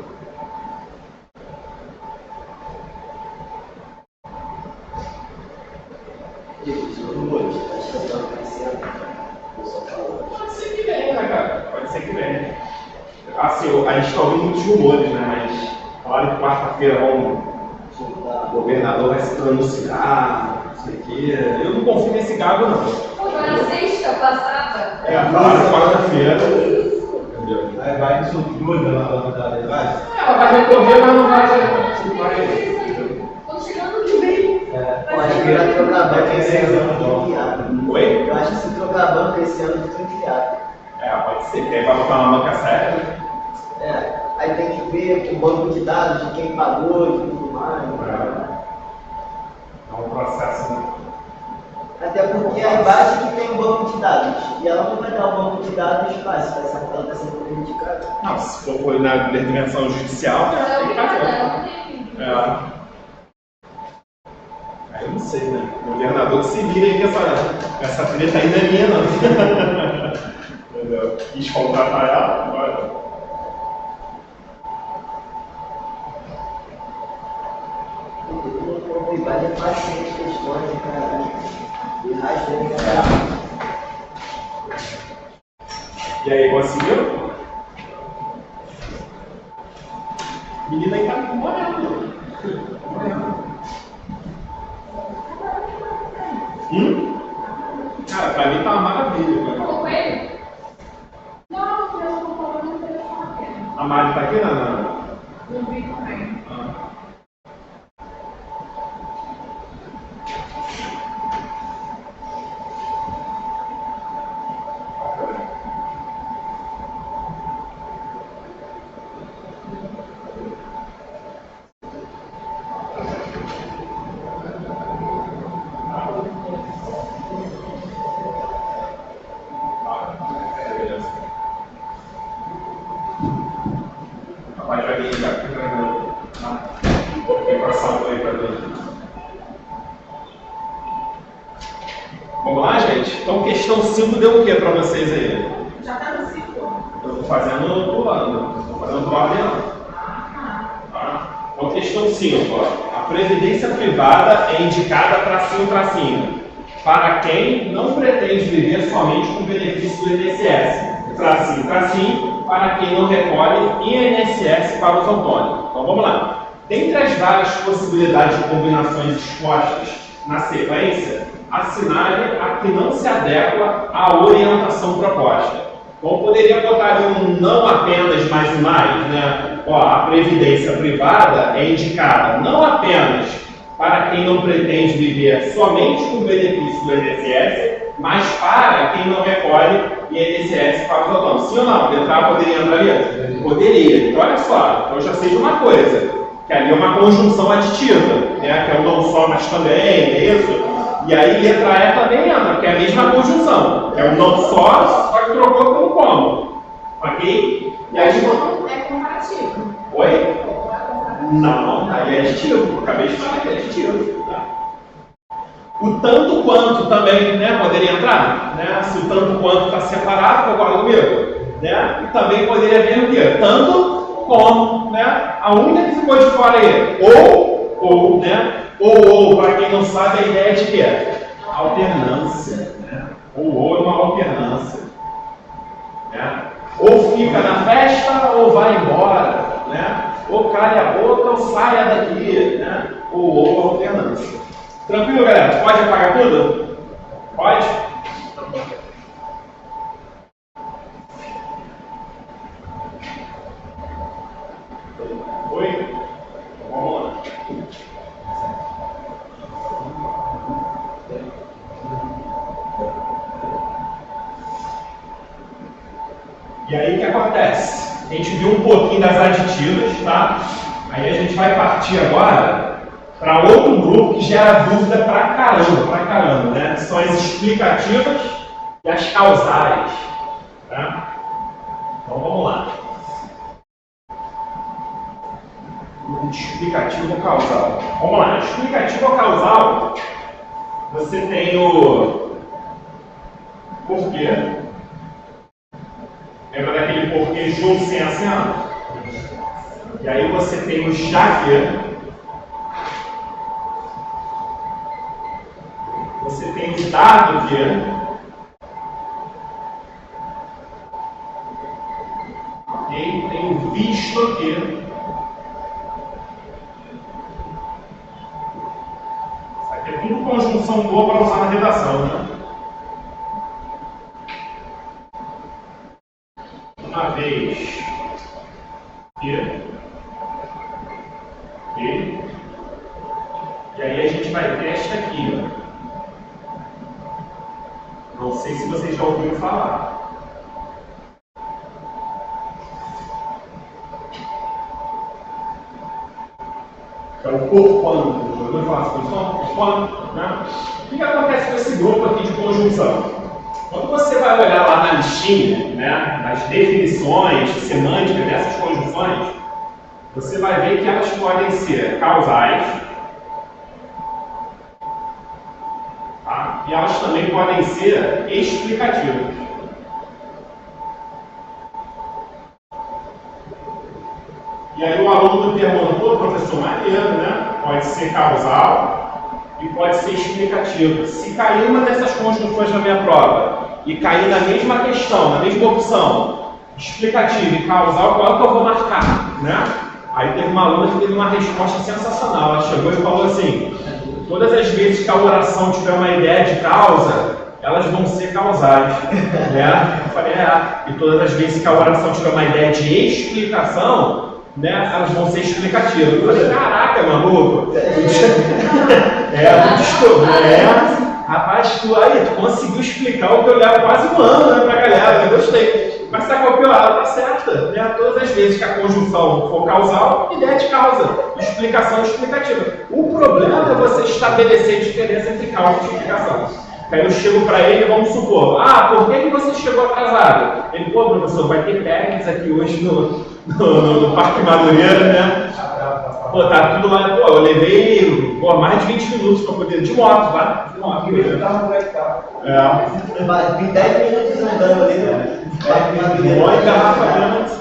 Pode ser que venha, né, cara? Pode ser que venha. Assim, a gente está ouvindo muitos rumores, né? Mas falaram que quarta-feira o governador vai se pronunciar, não sei o quê. Eu não confio nesse gado, não. Pô, na sexta passada. Falaram quarta-feira. Vai isso tudo na verdade, vai? Ela vai recorrer, mas não vai. Tô chegando de bem. Pode virar trocar banco esse ano de enfiado. Oi? Eu acho que se trocar banco esse ano de enfiado. Pode ser, porque aí vai botar uma banca séria. Aí tem que ver o banco de dados de quem pagou e tudo mais. É um processo, né? Até porque a base que tem um banco de dados. E ela não vai dar um banco de dados fácil, ela está sendo prejudicada. Não, se for na intervenção judicial, tem que fazer. Aí eu não sei, né? O governador que se vira aí que essa treta aí não é minha, não. Entendeu? Quis contratar ela, agora. O Ibad é paciente questões, cara. E rastreia. E aí, conseguiu? Menina aí tá morrendo. Cara, pra mim tá uma maravilha. Falou com ele? Não, eu não tô falando no telefone. A Mari tá aqui, Nana? Não vi também. Rapaz, vai vir já aqui gravando. Tem passado aí pra dentro. Vamos lá, gente? Então, questão 5 deu o que pra vocês aí? Já tá no 5? Eu tô fazendo pulando. Tô fazendo por ordem, não. Tá? Então, questão 5, ó. A previdência privada é indicada tracinho, para quem não pretende viver somente com o benefício do INSS. Tracinho, para quem não recolhe INSS para os autônomos. Então, vamos lá. Dentre as várias possibilidades de combinações expostas na sequência, assinale a que não se adequa à orientação proposta. Então, poderia botar um não apenas mais e mais, né? Ó, a previdência privada é indicada não apenas para quem não pretende viver somente com o benefício do INSS, mas para quem não recolhe INSS para os autônomos. Sim ou não? A letra A poderia entrar ali? Poderia. Então, olha só, então eu já sei de uma coisa, que ali é uma conjunção aditiva, né? Que é o não só, mas também, é isso? E aí letra E também entra, que é a mesma conjunção. É o não só que trocou pelo como. Ok? E aí, É comparativo. oi? Não, aí é aditivo. Acabei de falar que é aditivo. Tá? O tanto quanto também, né, poderia entrar, né? Se o tanto quanto está separado, concorda comigo? Né? E também poderia vir o quê? Tanto como, né? A única que ficou de fora aí, ou, né? Ou, para quem não sabe, a ideia de quê? Alternância, né? Ou é uma alternância, né? Ou fica na festa ou vai embora, né? Ou cale a boca ou saia daqui, né? Ou alternância. Tranquilo, galera? Pode apagar tudo? Pode? Oi? Vamos lá. E aí o que acontece? A gente viu um pouquinho das aditivas, tá? Aí a gente vai partir agora para outro grupo que gera dúvida pra caramba, né? Que são as explicativas e as causais, tá? Então vamos lá. Explicativo ou causal? Vamos lá. Explicativo ou causal, você tem o porquê. Lembra daquele porquê junto sem acento? E aí você tem o já que. Você tem o dado que. Ok? Tem o visto que. Isso aqui é tudo conjunção boa para usar na redação, né? Uma vez que. Ok? E aí a gente vai ter esta aqui, ó. Não sei se vocês já ouviram falar. É o porquanto. Já ouviu falar sobre isso? Porquanto, né? O que acontece com esse grupo aqui de conjunção? Quando você vai olhar lá na listinha, né, nas definições, semântica dessas conjunções, você vai ver que elas podem ser causais, tá? E elas também podem ser explicativas. E aí o aluno me pergunta, pô, professor, maneiro, né? Pode ser causal e pode ser explicativo. Se cair uma dessas conjunções na minha prova e cair na mesma questão, na mesma opção, explicativo e causal, qual que eu vou marcar, né? Aí teve uma aluna que teve uma resposta sensacional. Ela chegou e falou assim, todas as vezes que a oração tiver uma ideia de causa, elas vão ser causais, né? Eu falei, e todas as vezes que a oração tiver uma ideia de explicação, né, elas vão ser explicativas. Eu falei, caraca, maluco! Rapaz, tu conseguiu explicar o que eu levo quase um ano, né, pra galera, eu gostei. Mas tá calculado, tá certa, né? Todas as vezes que a conjunção for causal, ideia de causa, explicação explicativa. O problema é você estabelecer diferença entre causa e explicação. Aí eu chego para ele, vamos supor, por que você chegou atrasado? Ele, pô, professor, vai ter técnicos aqui hoje no Parque Madureira, né? Pô, tá tudo lá, pô, eu levei mais de 20 minutos para poder, de moto, tá? De moto. Mas 10 minutos andando ali, né? Mó engarrafamento.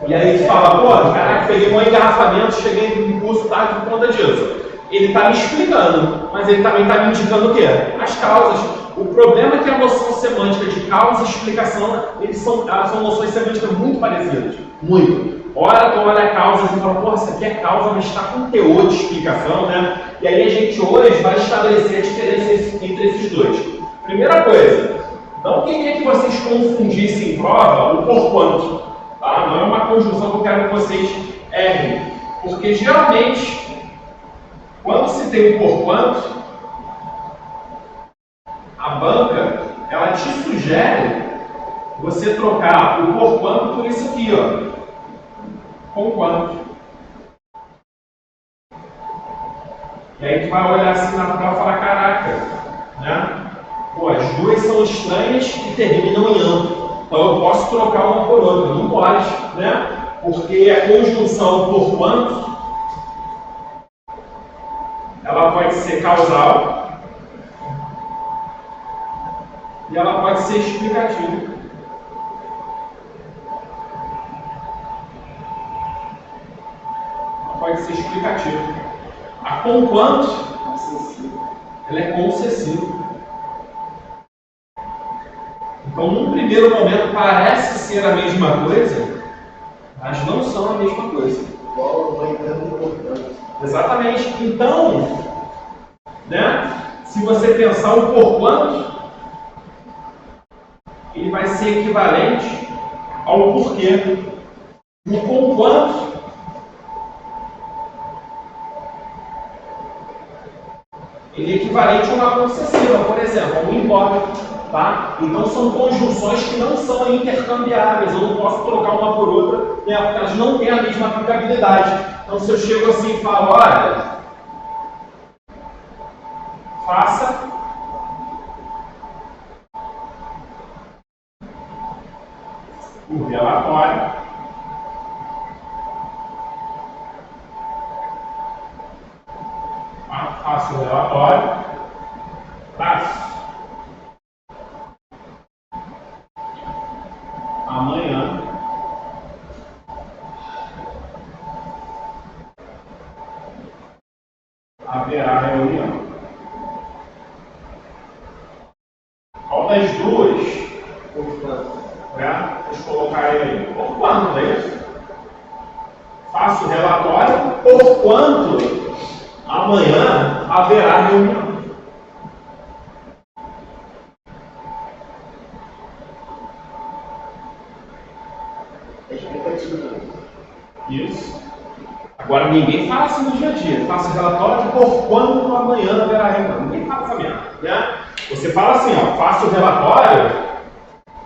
E aí ele fala, pô, caraca, peguei um engarrafamento, cheguei no curso tarde por conta disso. Ele está me explicando, mas ele também está me indicando o quê? As causas. O problema é que a noção semântica de causa e explicação, elas são noções semânticas muito parecidas. Muito. Ora, tu olha a causa e fala, pô, isso aqui é causa, mas está com teor de explicação, né? E aí a gente hoje vai estabelecer a diferença entre esses dois. Primeira coisa, não queria que vocês confundissem em prova o porquanto. Tá? Não é uma conjunção que eu quero que vocês errem. Porque geralmente, quando se tem o porquanto, a banca, ela te sugere você trocar o porquanto por isso aqui, ó, com quanto. E aí tu vai olhar assim na prova e falar, caraca, né? Pô, as duas são estranhas e terminam em amplo. Então eu posso trocar uma por outra, não pode, né? Porque a conjunção porquanto ela pode ser causal e ela pode ser explicativa. Ela pode ser explicativa. A conquanto, ela é concessiva. Então, num primeiro momento, parece ser a mesma coisa, mas não são a mesma coisa. Exatamente. Então, né, se você pensar o porquanto, ele vai ser equivalente ao porquê. O conquanto ele é equivalente a uma concessiva, por exemplo, a um embora. Tá? Então são conjunções que não são intercambiáveis, eu não posso trocar uma por outra, né, porque elas não têm a mesma aplicabilidade. Então se eu chego assim e falo, olha, faça o relatório faça o relatório, amanhã haverá reunião. Qual das duas? Né? Deixa eu colocar ele aí. Por quanto, é isso? Faço o relatório por quanto amanhã haverá reunião. Isso. Agora ninguém fala assim no dia a dia. Faça o relatório por quando amanhã haverá reunião. Ninguém fala essa merda, né? Você fala assim, ó, faça o relatório,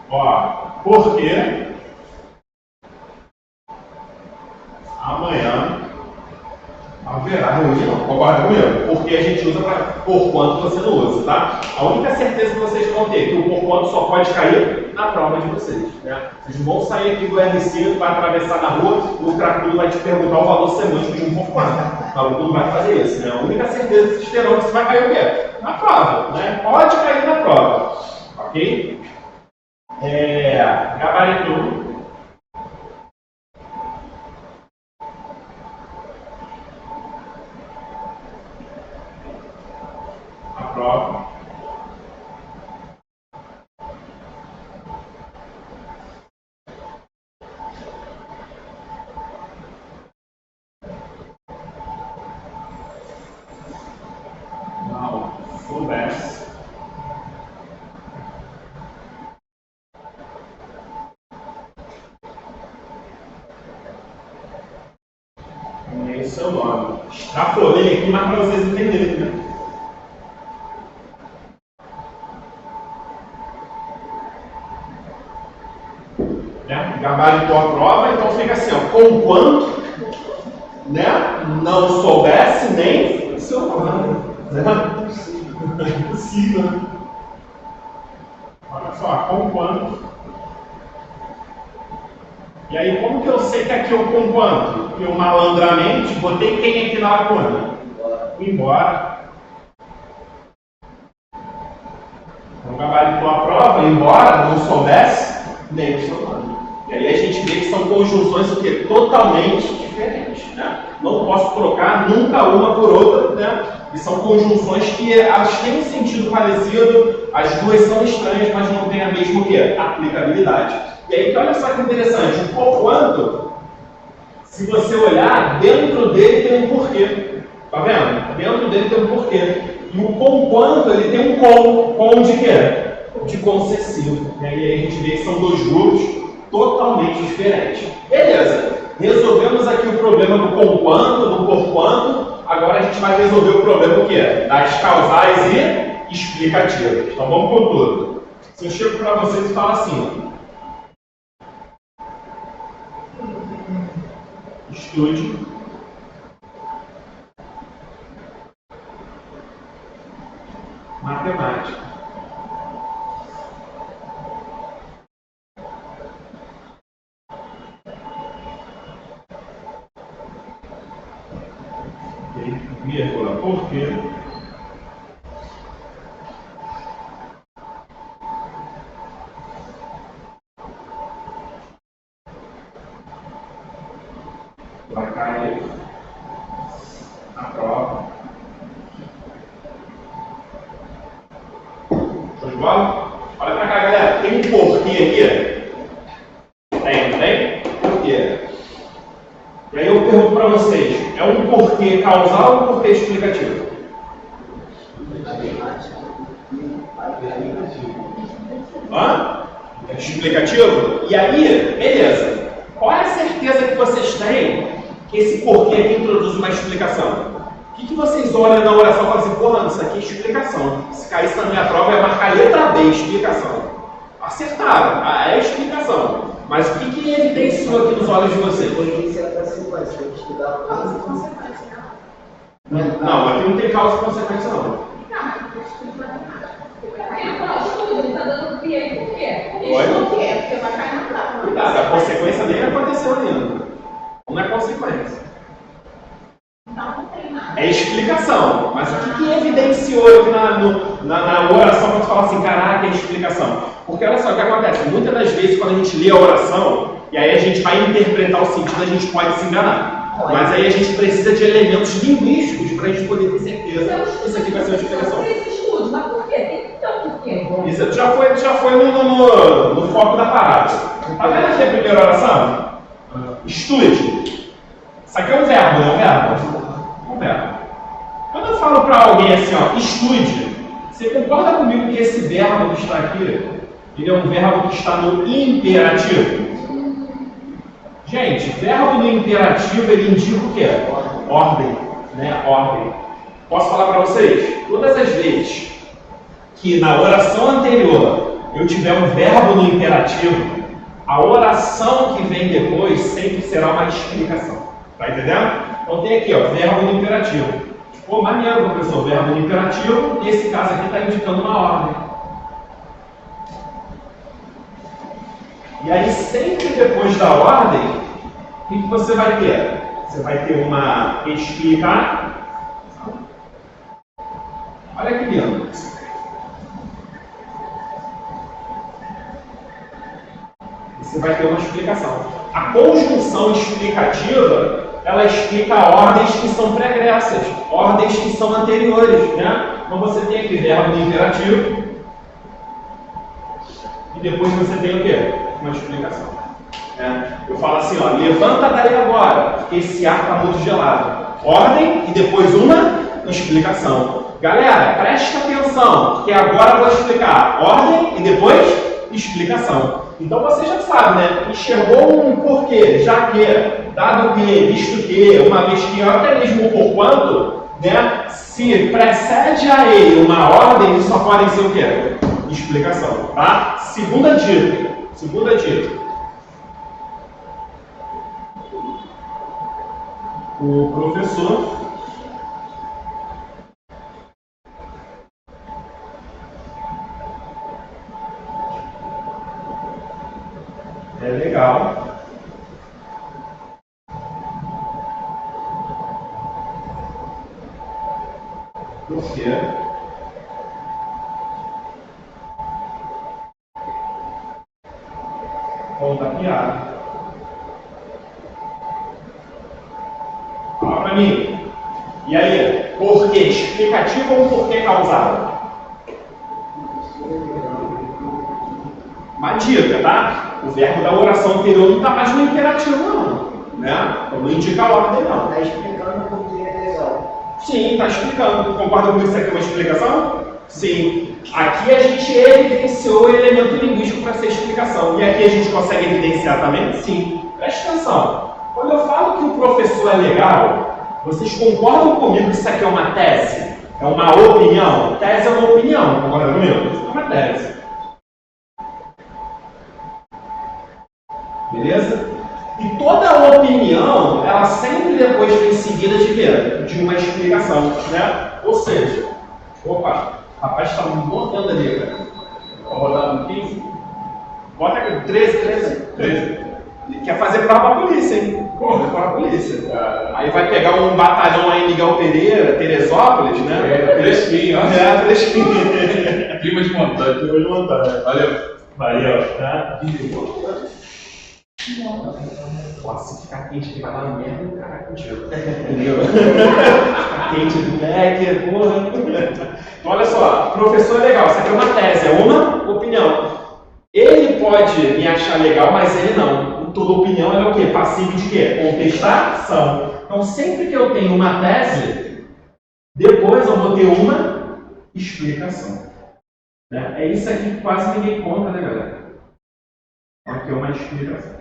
ó, porque amanhã haverá reunião. Concorda comigo? Porque a gente usa para por quanto você não usa, tá? A única certeza que vocês vão ter é que o por quanto só pode cair na prova de vocês, né? Vocês vão sair aqui do RC, vai atravessar na rua, o cracudo vai te perguntar o valor semântico de um por quanto. O aluno vai fazer isso, né? A única certeza que vocês terão é que você vai cair o quê? Na prova, né? Pode cair na prova, ok? Gabaritou. A prova. Não soubesse. Nem o seu nome. Extrapolei aqui, mas para vocês entenderem, né? Gabaritou a prova, então fica assim, ó, conquanto, né, não soubesse nem o seu nome. Né? É impossível. Olha só, conquanto. E aí, como que eu sei que aqui é o conquanto? Eu malandramente botei quem aqui na lacuna? Embora. Então, gabaritou a prova, embora não soubesse nem o seu nome. E aí a gente vê que são conjunções o quê? Totalmente diferentes, né? Não posso trocar nunca uma por outra, né? E são conjunções que elas têm um sentido parecido, as duas são estranhas, mas não têm a mesma o quê? Aplicabilidade. E aí, olha só que interessante, o porquanto, se você olhar, dentro dele tem um porquê. Tá vendo? Dentro dele tem um porquê. E o conquanto, ele tem um com de quê? De concessivo. E aí a gente vê que são dois grupos totalmente diferentes. Beleza, resolvemos aqui o problema do conquanto, do porquanto, agora a gente vai resolver o problema o quê? Das causais e explicativas. Então vamos com tudo. Se eu chego para vocês e falo assim, estude matemática. vírgula, porque vai cair a prova. Show de bola? Olha pra cá, galera. Tem um porquê aqui? Tem? Por quê? E aí eu pergunto para vocês, é um porquê causal ou um porquê explicativo? Hã? É explicativo? E aí, beleza. Qual é a certeza que vocês têm que esse porquê aqui introduz uma explicação? O que vocês olham na oração e falam assim, porra, isso aqui é explicação. Se caísse na minha prova, eu ia marcar letra B, explicação. Acertaram, é explicação. Mas o que evidenciou aqui nos olhos de vocês? Não, aqui não tem causa e consequência, não. Ele está dando pie por quê? Oi? Porque vai cair na prova. Cuidado, a consequência nem aconteceu ainda. Não é consequência. É explicação. Mas o que evidenciou aqui na oração quando tu fala assim, caraca, é explicação? Porque olha só o que acontece. Muitas das vezes quando a gente lê a oração, e aí a gente vai interpretar o sentido, a gente pode se enganar. Mas aí a gente precisa de elementos linguísticos para a gente poder ter certeza que isso aqui vai ser uma explicação. Mas por quê? Tem que ter um porquê. Isso já foi no foco da parada. Tá vendo aqui a primeira oração? Estude. Isso aqui é um verbo, não é um verbo? Um verbo. Quando eu falo para alguém assim, ó, estude, você concorda comigo que esse verbo que está aqui, ele é um verbo que está no imperativo? Gente, verbo no imperativo, ele indica o quê? Ordem, né? Ordem. Posso falar para vocês? Todas as vezes que na oração anterior eu tiver um verbo no imperativo, a oração que vem depois sempre será uma explicação. Tá entendendo? Então tem aqui, ó, verbo no imperativo. Pô, maneiro, professor, verbo no imperativo, nesse caso aqui está indicando uma ordem. E aí, sempre depois da ordem, o que você vai ter? Você vai ter uma explicação. Olha que lindo. Você vai ter uma explicação. A conjunção explicativa, ela explica ordens que são pregressas, ordens que são anteriores, né? Então você tem aqui verbo no imperativo, e depois você tem o quê? Uma explicação. Eu falo assim, ó, levanta daí agora, porque esse ar está muito gelado. Ordem e depois uma explicação. Galera, presta atenção, porque agora eu vou explicar. Ordem e depois explicação. Então você já sabe, né? Enxergou um porquê, já que, dado que, visto que, uma vez que, até mesmo por quanto, né? Se precede a ele uma ordem, eles só podem ser o quê? Explicação, tá? Segunda dica. O professor é legal. Porque conta piada. Fala pra mim. E aí, porquê explicativo ou porquê causado? Uma dica, tá? O verbo da oração anterior não está mais no imperativo, não. Né? Então não indica a ordem, não. Está explicando porque é legal. Sim, está explicando. Concorda com isso aqui é uma explicação? Sim. Aqui a gente evidenciou o elemento linguístico para ser explicação. E aqui a gente consegue evidenciar também? Sim. Preste atenção. Quando eu falo que o professor é legal, vocês concordam comigo que isso aqui é uma tese? É uma opinião? Tese é uma opinião, concorda comigo? Isso é uma tese. Beleza? E toda opinião, ela sempre depois vem seguida de quê? De uma explicação, né? Ou seja, opa, o rapaz está montando ali, cara. Vou rodar no 15. Bota aqui, 13. Quer fazer prova pra polícia, hein? Fazer prova pra polícia. Aí vai pegar um batalhão aí em Miguel Pereira, Teresópolis, né? Fresquinho, ó. Fresquinho. Clima de montanha. Clima de montanha. Valeu. Valeu, tá? Nossa, se ficar quente aqui vai dar uma merda do cara contigo. Entendeu? Ficar quente do leque, porra. Então, olha só, professor é legal, isso aqui é uma tese, é uma opinião. Ele pode me achar legal, mas ele não. Toda opinião é o quê? Passivo de quê? Contestação. Então, sempre que eu tenho uma tese, depois eu vou ter uma explicação. Né? É isso aqui que quase ninguém conta, né, galera? Aqui é uma explicação.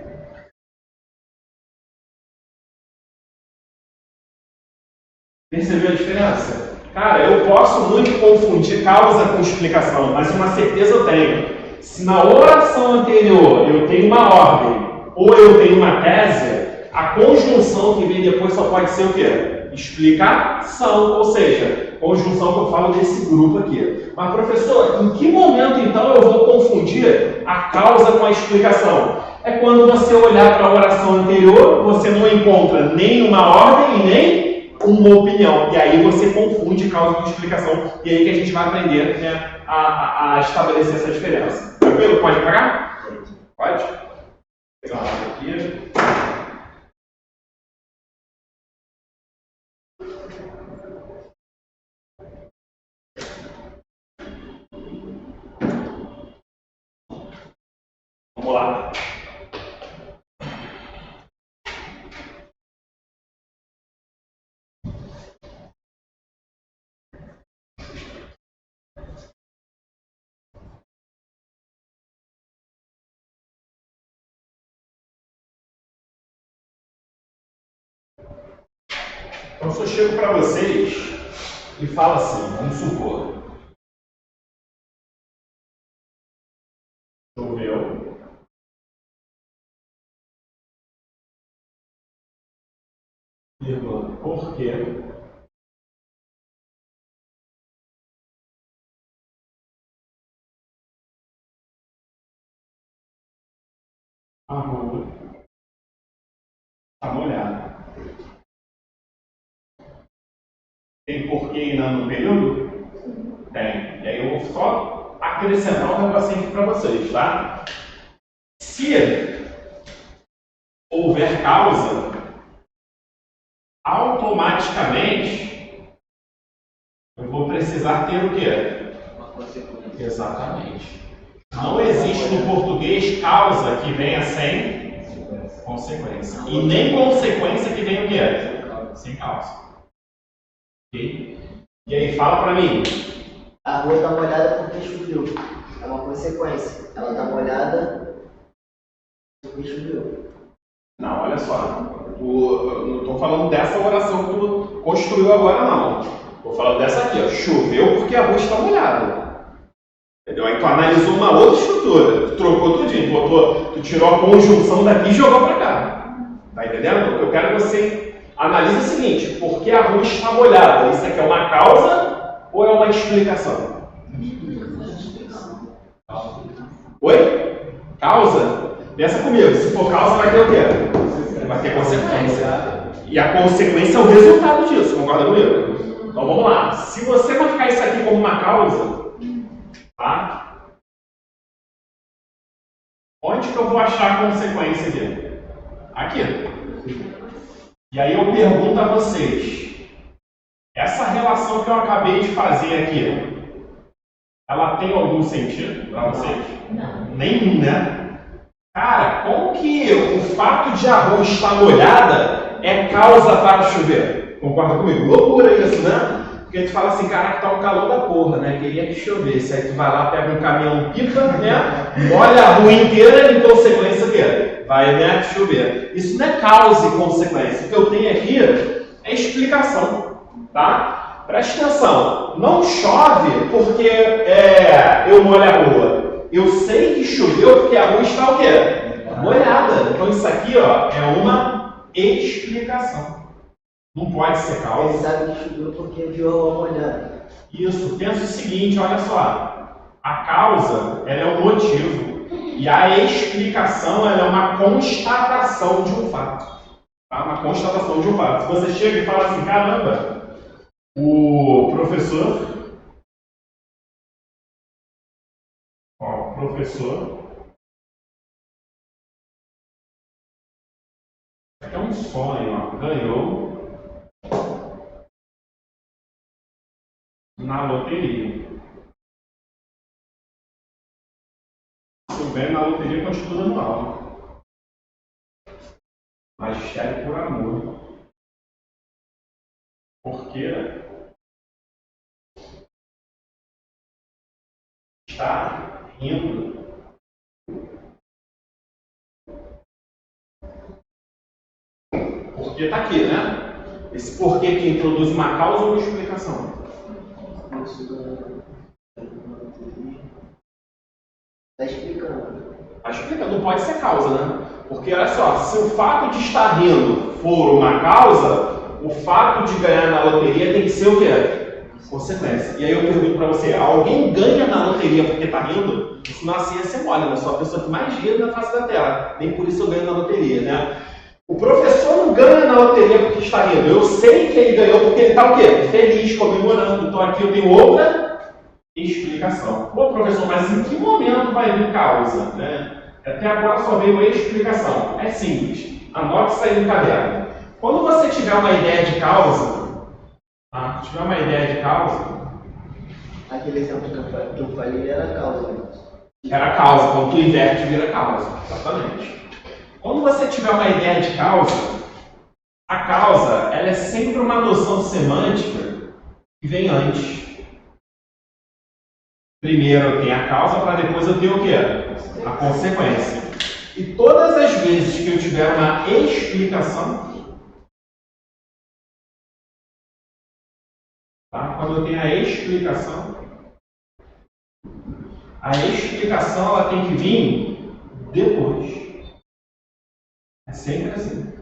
Percebeu a diferença? Cara, eu posso muito confundir causa com explicação, mas uma certeza eu tenho. Se na oração anterior eu tenho uma ordem ou eu tenho uma tese, a conjunção que vem depois só pode ser o quê? Explicação, ou seja, conjunção que eu falo desse grupo aqui. Mas professor, em que momento então eu vou confundir a causa com a explicação? É quando você olhar para a oração anterior, você não encontra nem uma ordem e nem uma opinião, e aí você confunde causa com explicação, e aí que a gente vai aprender, né, a estabelecer essa diferença. Tranquilo? Pode pagar? Pode? Vou pegar uma água aqui. Vamos lá. Então, se eu chego para vocês e falo assim, vamos supor, choveu, vírgula, por quê? A rua está molhada. Tem porquê ainda no período? Tem. E aí eu vou só acrescentar um negocinho aqui para vocês, tá? Se houver causa, automaticamente eu vou precisar ter o quê? Uma consequência. Exatamente. Não existe no português causa que venha sem consequência. E nem consequência que venha o quê? Sem causa. Okay? E aí, fala pra mim. A rua está molhada porque choveu. É uma consequência. Ela está molhada porque choveu. Não, olha só. Não estou falando dessa oração que tu construiu agora, não. Estou falando dessa aqui, ó. Choveu porque a rua está molhada. Entendeu? Aí tu analisou uma outra estrutura. Tu trocou tudinho. Tu tirou a conjunção daqui e jogou pra cá. Tá entendendo? O que eu quero que você analise é o seguinte. Por que a rua está molhada? Isso aqui é uma causa ou é uma explicação? Oi? Causa? Pensa comigo. Se for causa, vai ter o quê? Vai ter consequência. E a consequência é o resultado disso. Concorda comigo? Então vamos lá. Se você marcar isso aqui como uma causa, tá? Onde que eu vou achar a consequência aqui? Aqui. E aí eu pergunto a vocês, essa relação que eu acabei de fazer aqui, ela tem algum sentido para vocês? Não. Nenhum, né? Cara, como que o fato de a rua estar molhada é causa para chover? Concorda comigo? Loucura isso, né? Porque a gente fala assim, caraca, tá um calor da porra, né? Queria que chovesse. Aí tu vai lá, pega um caminhão pipa, né? Molha a rua inteira e em consequência o quê? Vai, né, chover. Isso não é causa e consequência. O que eu tenho aqui é explicação, tá? Preste atenção. Não chove porque eu molho a rua. Eu sei que choveu porque a rua está o quê? Molhada. Então isso aqui, ó, é uma explicação. Não pode ser causa. Ele sabe que choveu porque viu a rua molhada. Isso. Pensa o seguinte, olha só. A causa, ela é o motivo. E a explicação ela é uma constatação de um fato. Tá? Uma constatação de um fato. Se você chega e fala assim, caramba, o professor aqui é um sonho, ó, ganhou na loteria. Se eu ganho na loteria, eu continuo dando aula. Magistério por amor. Porque está rindo. Porque está aqui, né? Esse porquê que introduz uma causa ou uma explicação? Está explicando. Está explicando, não pode ser causa, né? Porque olha só, se o fato de estar rindo for uma causa, o fato de ganhar na loteria tem que ser o quê? Consequência. E aí eu pergunto para você, alguém ganha na loteria porque está rindo? Isso não assim ia ser mole, né? Sou a pessoa que mais ri na face da Terra. Nem por isso eu ganho na loteria, né? O professor não ganha na loteria porque está rindo. Eu sei que ele ganhou porque ele está o quê? Feliz, comemorando. Então aqui eu tenho outra explicação. Pô, professor, mas em que momento vai vir causa? Né? Até agora só veio a explicação. É simples. Anote isso aí no caderno. Quando você tiver uma ideia de causa, Aquele exemplo que eu falei era causa. era causa. Quando tu inverte, vira causa. Exatamente. Quando você tiver uma ideia de causa, a causa ela é sempre uma noção semântica que vem antes. Primeiro eu tenho a causa, para depois eu tenho o quê? A consequência. E todas as vezes que eu tiver uma explicação, tá? Quando eu tenho a explicação ela tem que vir depois. É sempre assim.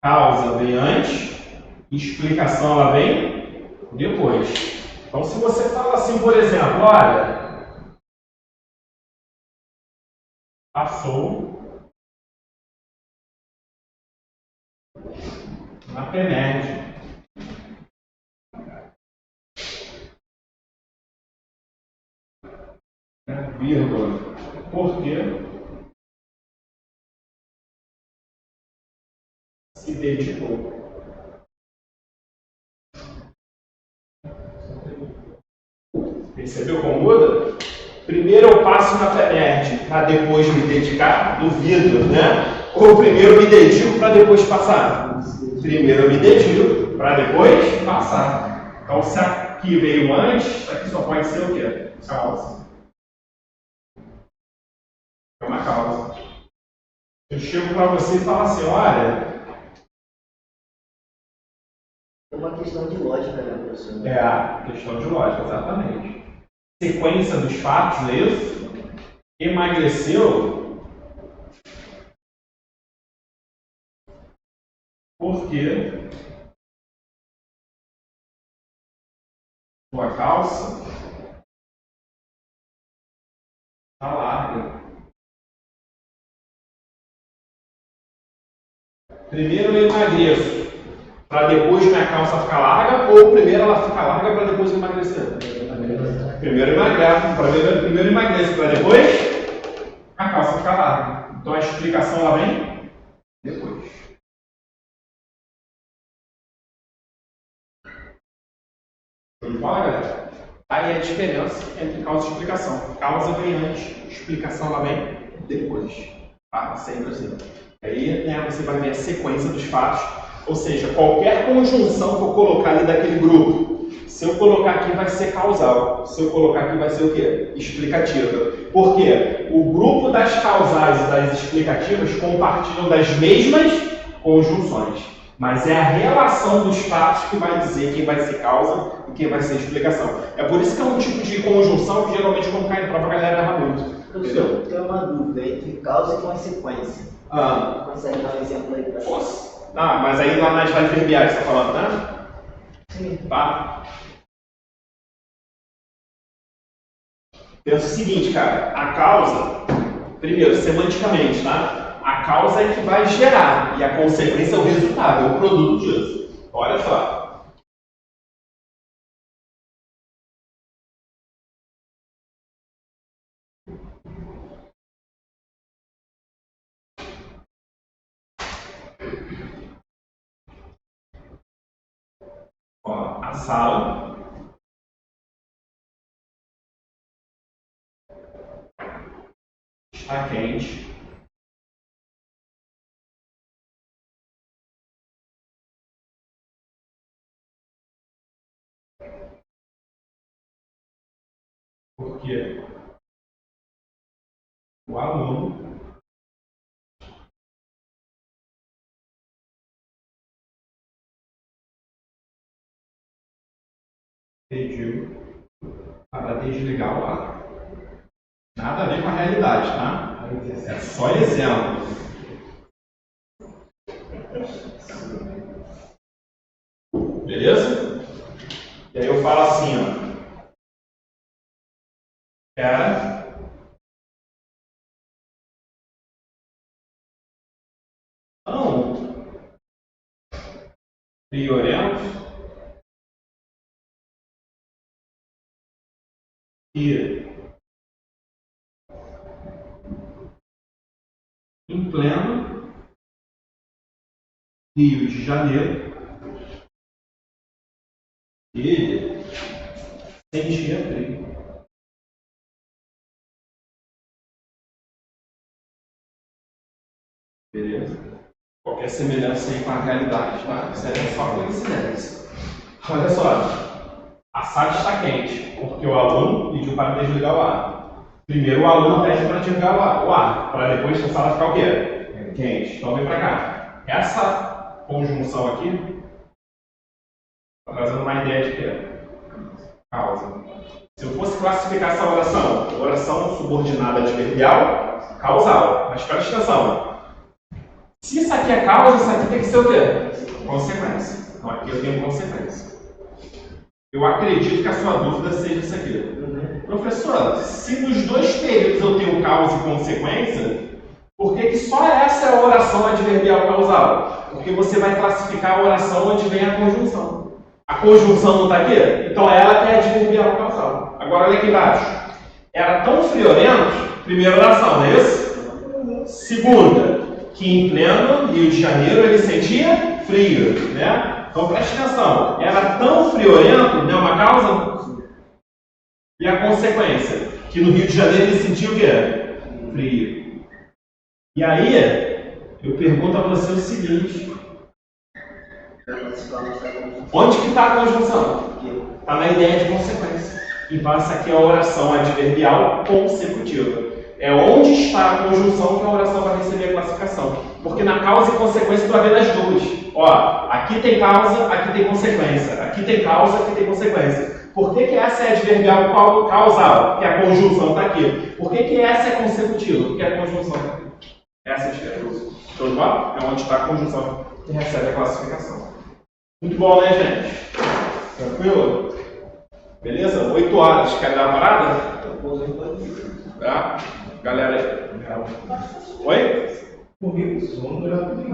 Causa vem antes, explicação ela vem depois. Então se você fala assim, por exemplo, olha, passou na PEMED. Vírgula. Por quê? Se dedicou. Percebeu como muda? Primeiro eu passo na PEMED para depois me dedicar, duvido, né? Ou primeiro me dedico para depois passar? Primeiro eu me dedico para depois passar. Então se aqui veio antes, aqui só pode ser o quê? Causa. É uma causa. Eu chego para você e falo assim, olha... É uma questão de lógica, né, professor? É a questão de lógica, exatamente. Sequência dos fatos, é isso? Emagreceu porque sua calça está larga. Primeiro eu emagreço para depois minha calça ficar larga, ou primeiro ela fica larga para depois emagrecer? Primeiro emagreço para depois a calça ficar larga. Então a explicação ela vem depois. Show de bola, galera? Aí é a diferença entre causa e explicação. Causa vem antes, explicação ela vem depois. Tá? Sempre assim. Aí né, você vai ver a sequência dos fatos. Ou seja, qualquer conjunção que eu colocar ali daquele grupo, se eu colocar aqui vai ser causal. Se eu colocar aqui vai ser o quê? Explicativa. Por quê? O grupo das causais e das explicativas compartilham das mesmas conjunções. Mas é a relação dos fatos que vai dizer quem vai ser causa e quem vai ser explicação. É por isso que é um tipo de conjunção que geralmente quando cai em prova a galera erra muito. Professor, eu tenho uma dúvida entre causa e consequência. Consegue dar um exemplo aí para nós? Ah, mas aí lá nas várias verbiais você está falando, né? Sim. Tá? Pensa o seguinte, cara. A causa Primeiro, semanticamente, tá? A causa é que vai gerar e a consequência é o resultado, é o produto disso. Olha só. Ó, a sala está quente. Porque o aluno pediu para desligar o ar. Nada a ver com a realidade, tá? É só exemplo. Beleza? E aí eu falo assim, ó. Era não friorento e em pleno Rio de Janeiro, ele sentia frio. Beleza? Qualquer semelhança aí com a realidade, tá? Isso é só coincidência. Olha só, a sala está quente, porque o aluno pediu para desligar o ar. Primeiro o aluno pede para desligar o ar, para depois a sala ficar o quê? Quente. Então vem para cá. Essa conjunção aqui está trazendo uma ideia de quê? Causa. Se eu fosse classificar essa oração subordinada adverbial, causal. Mas presta atenção. Se isso aqui é causa, isso aqui tem que ser o quê? Consequência. Então aqui eu tenho consequência. Eu acredito que a sua dúvida seja isso aqui. Professor, se nos dois períodos eu tenho causa e consequência, por que só essa é a oração adverbial causal? Porque você vai classificar a oração onde vem a conjunção. A conjunção não está aqui? Então ela que é adverbial causal. Agora olha aqui embaixo. Era tão friorento, primeira oração, não é isso? Segunda, que em pleno Rio de Janeiro ele sentia frio, né? Então preste atenção. Era tão friorento, não é uma causa? E a consequência? Que no Rio de Janeiro ele sentia o quê? Frio. E aí, eu pergunto a você o seguinte. Onde que está a conjunção? Está na ideia de consequência. Então essa aqui é a oração adverbial consecutiva. É onde está a conjunção que a oração vai receber a classificação. Porque na causa e consequência tu vai ver as duas. Ó, aqui tem causa, aqui tem consequência. Aqui tem causa, aqui tem consequência. Por que essa é adverbial causal? Porque a conjunção está aqui. Por que essa é consecutiva? Porque a conjunção está aqui. Essa é a diferença. Show de bola? É onde está a conjunção que recebe a classificação. Muito bom, né, gente? Tranquilo? Beleza? 8 horas. Quer dar uma parada? Tá? Galera aí. Oi? Comigo, vamos durar tudo.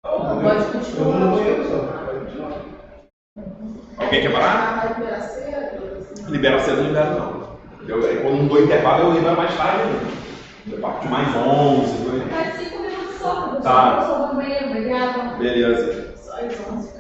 Pode continuar. Alguém quer parar? Vai liberar cedo? Libera cedo, não libera não. Quando não dou intervalo, eu libero mais tarde. Eu parto de mais 11. Faz 5 minutos só. Tá. Eu só vou no banheiro, obrigada. Beleza. Só isso, 11.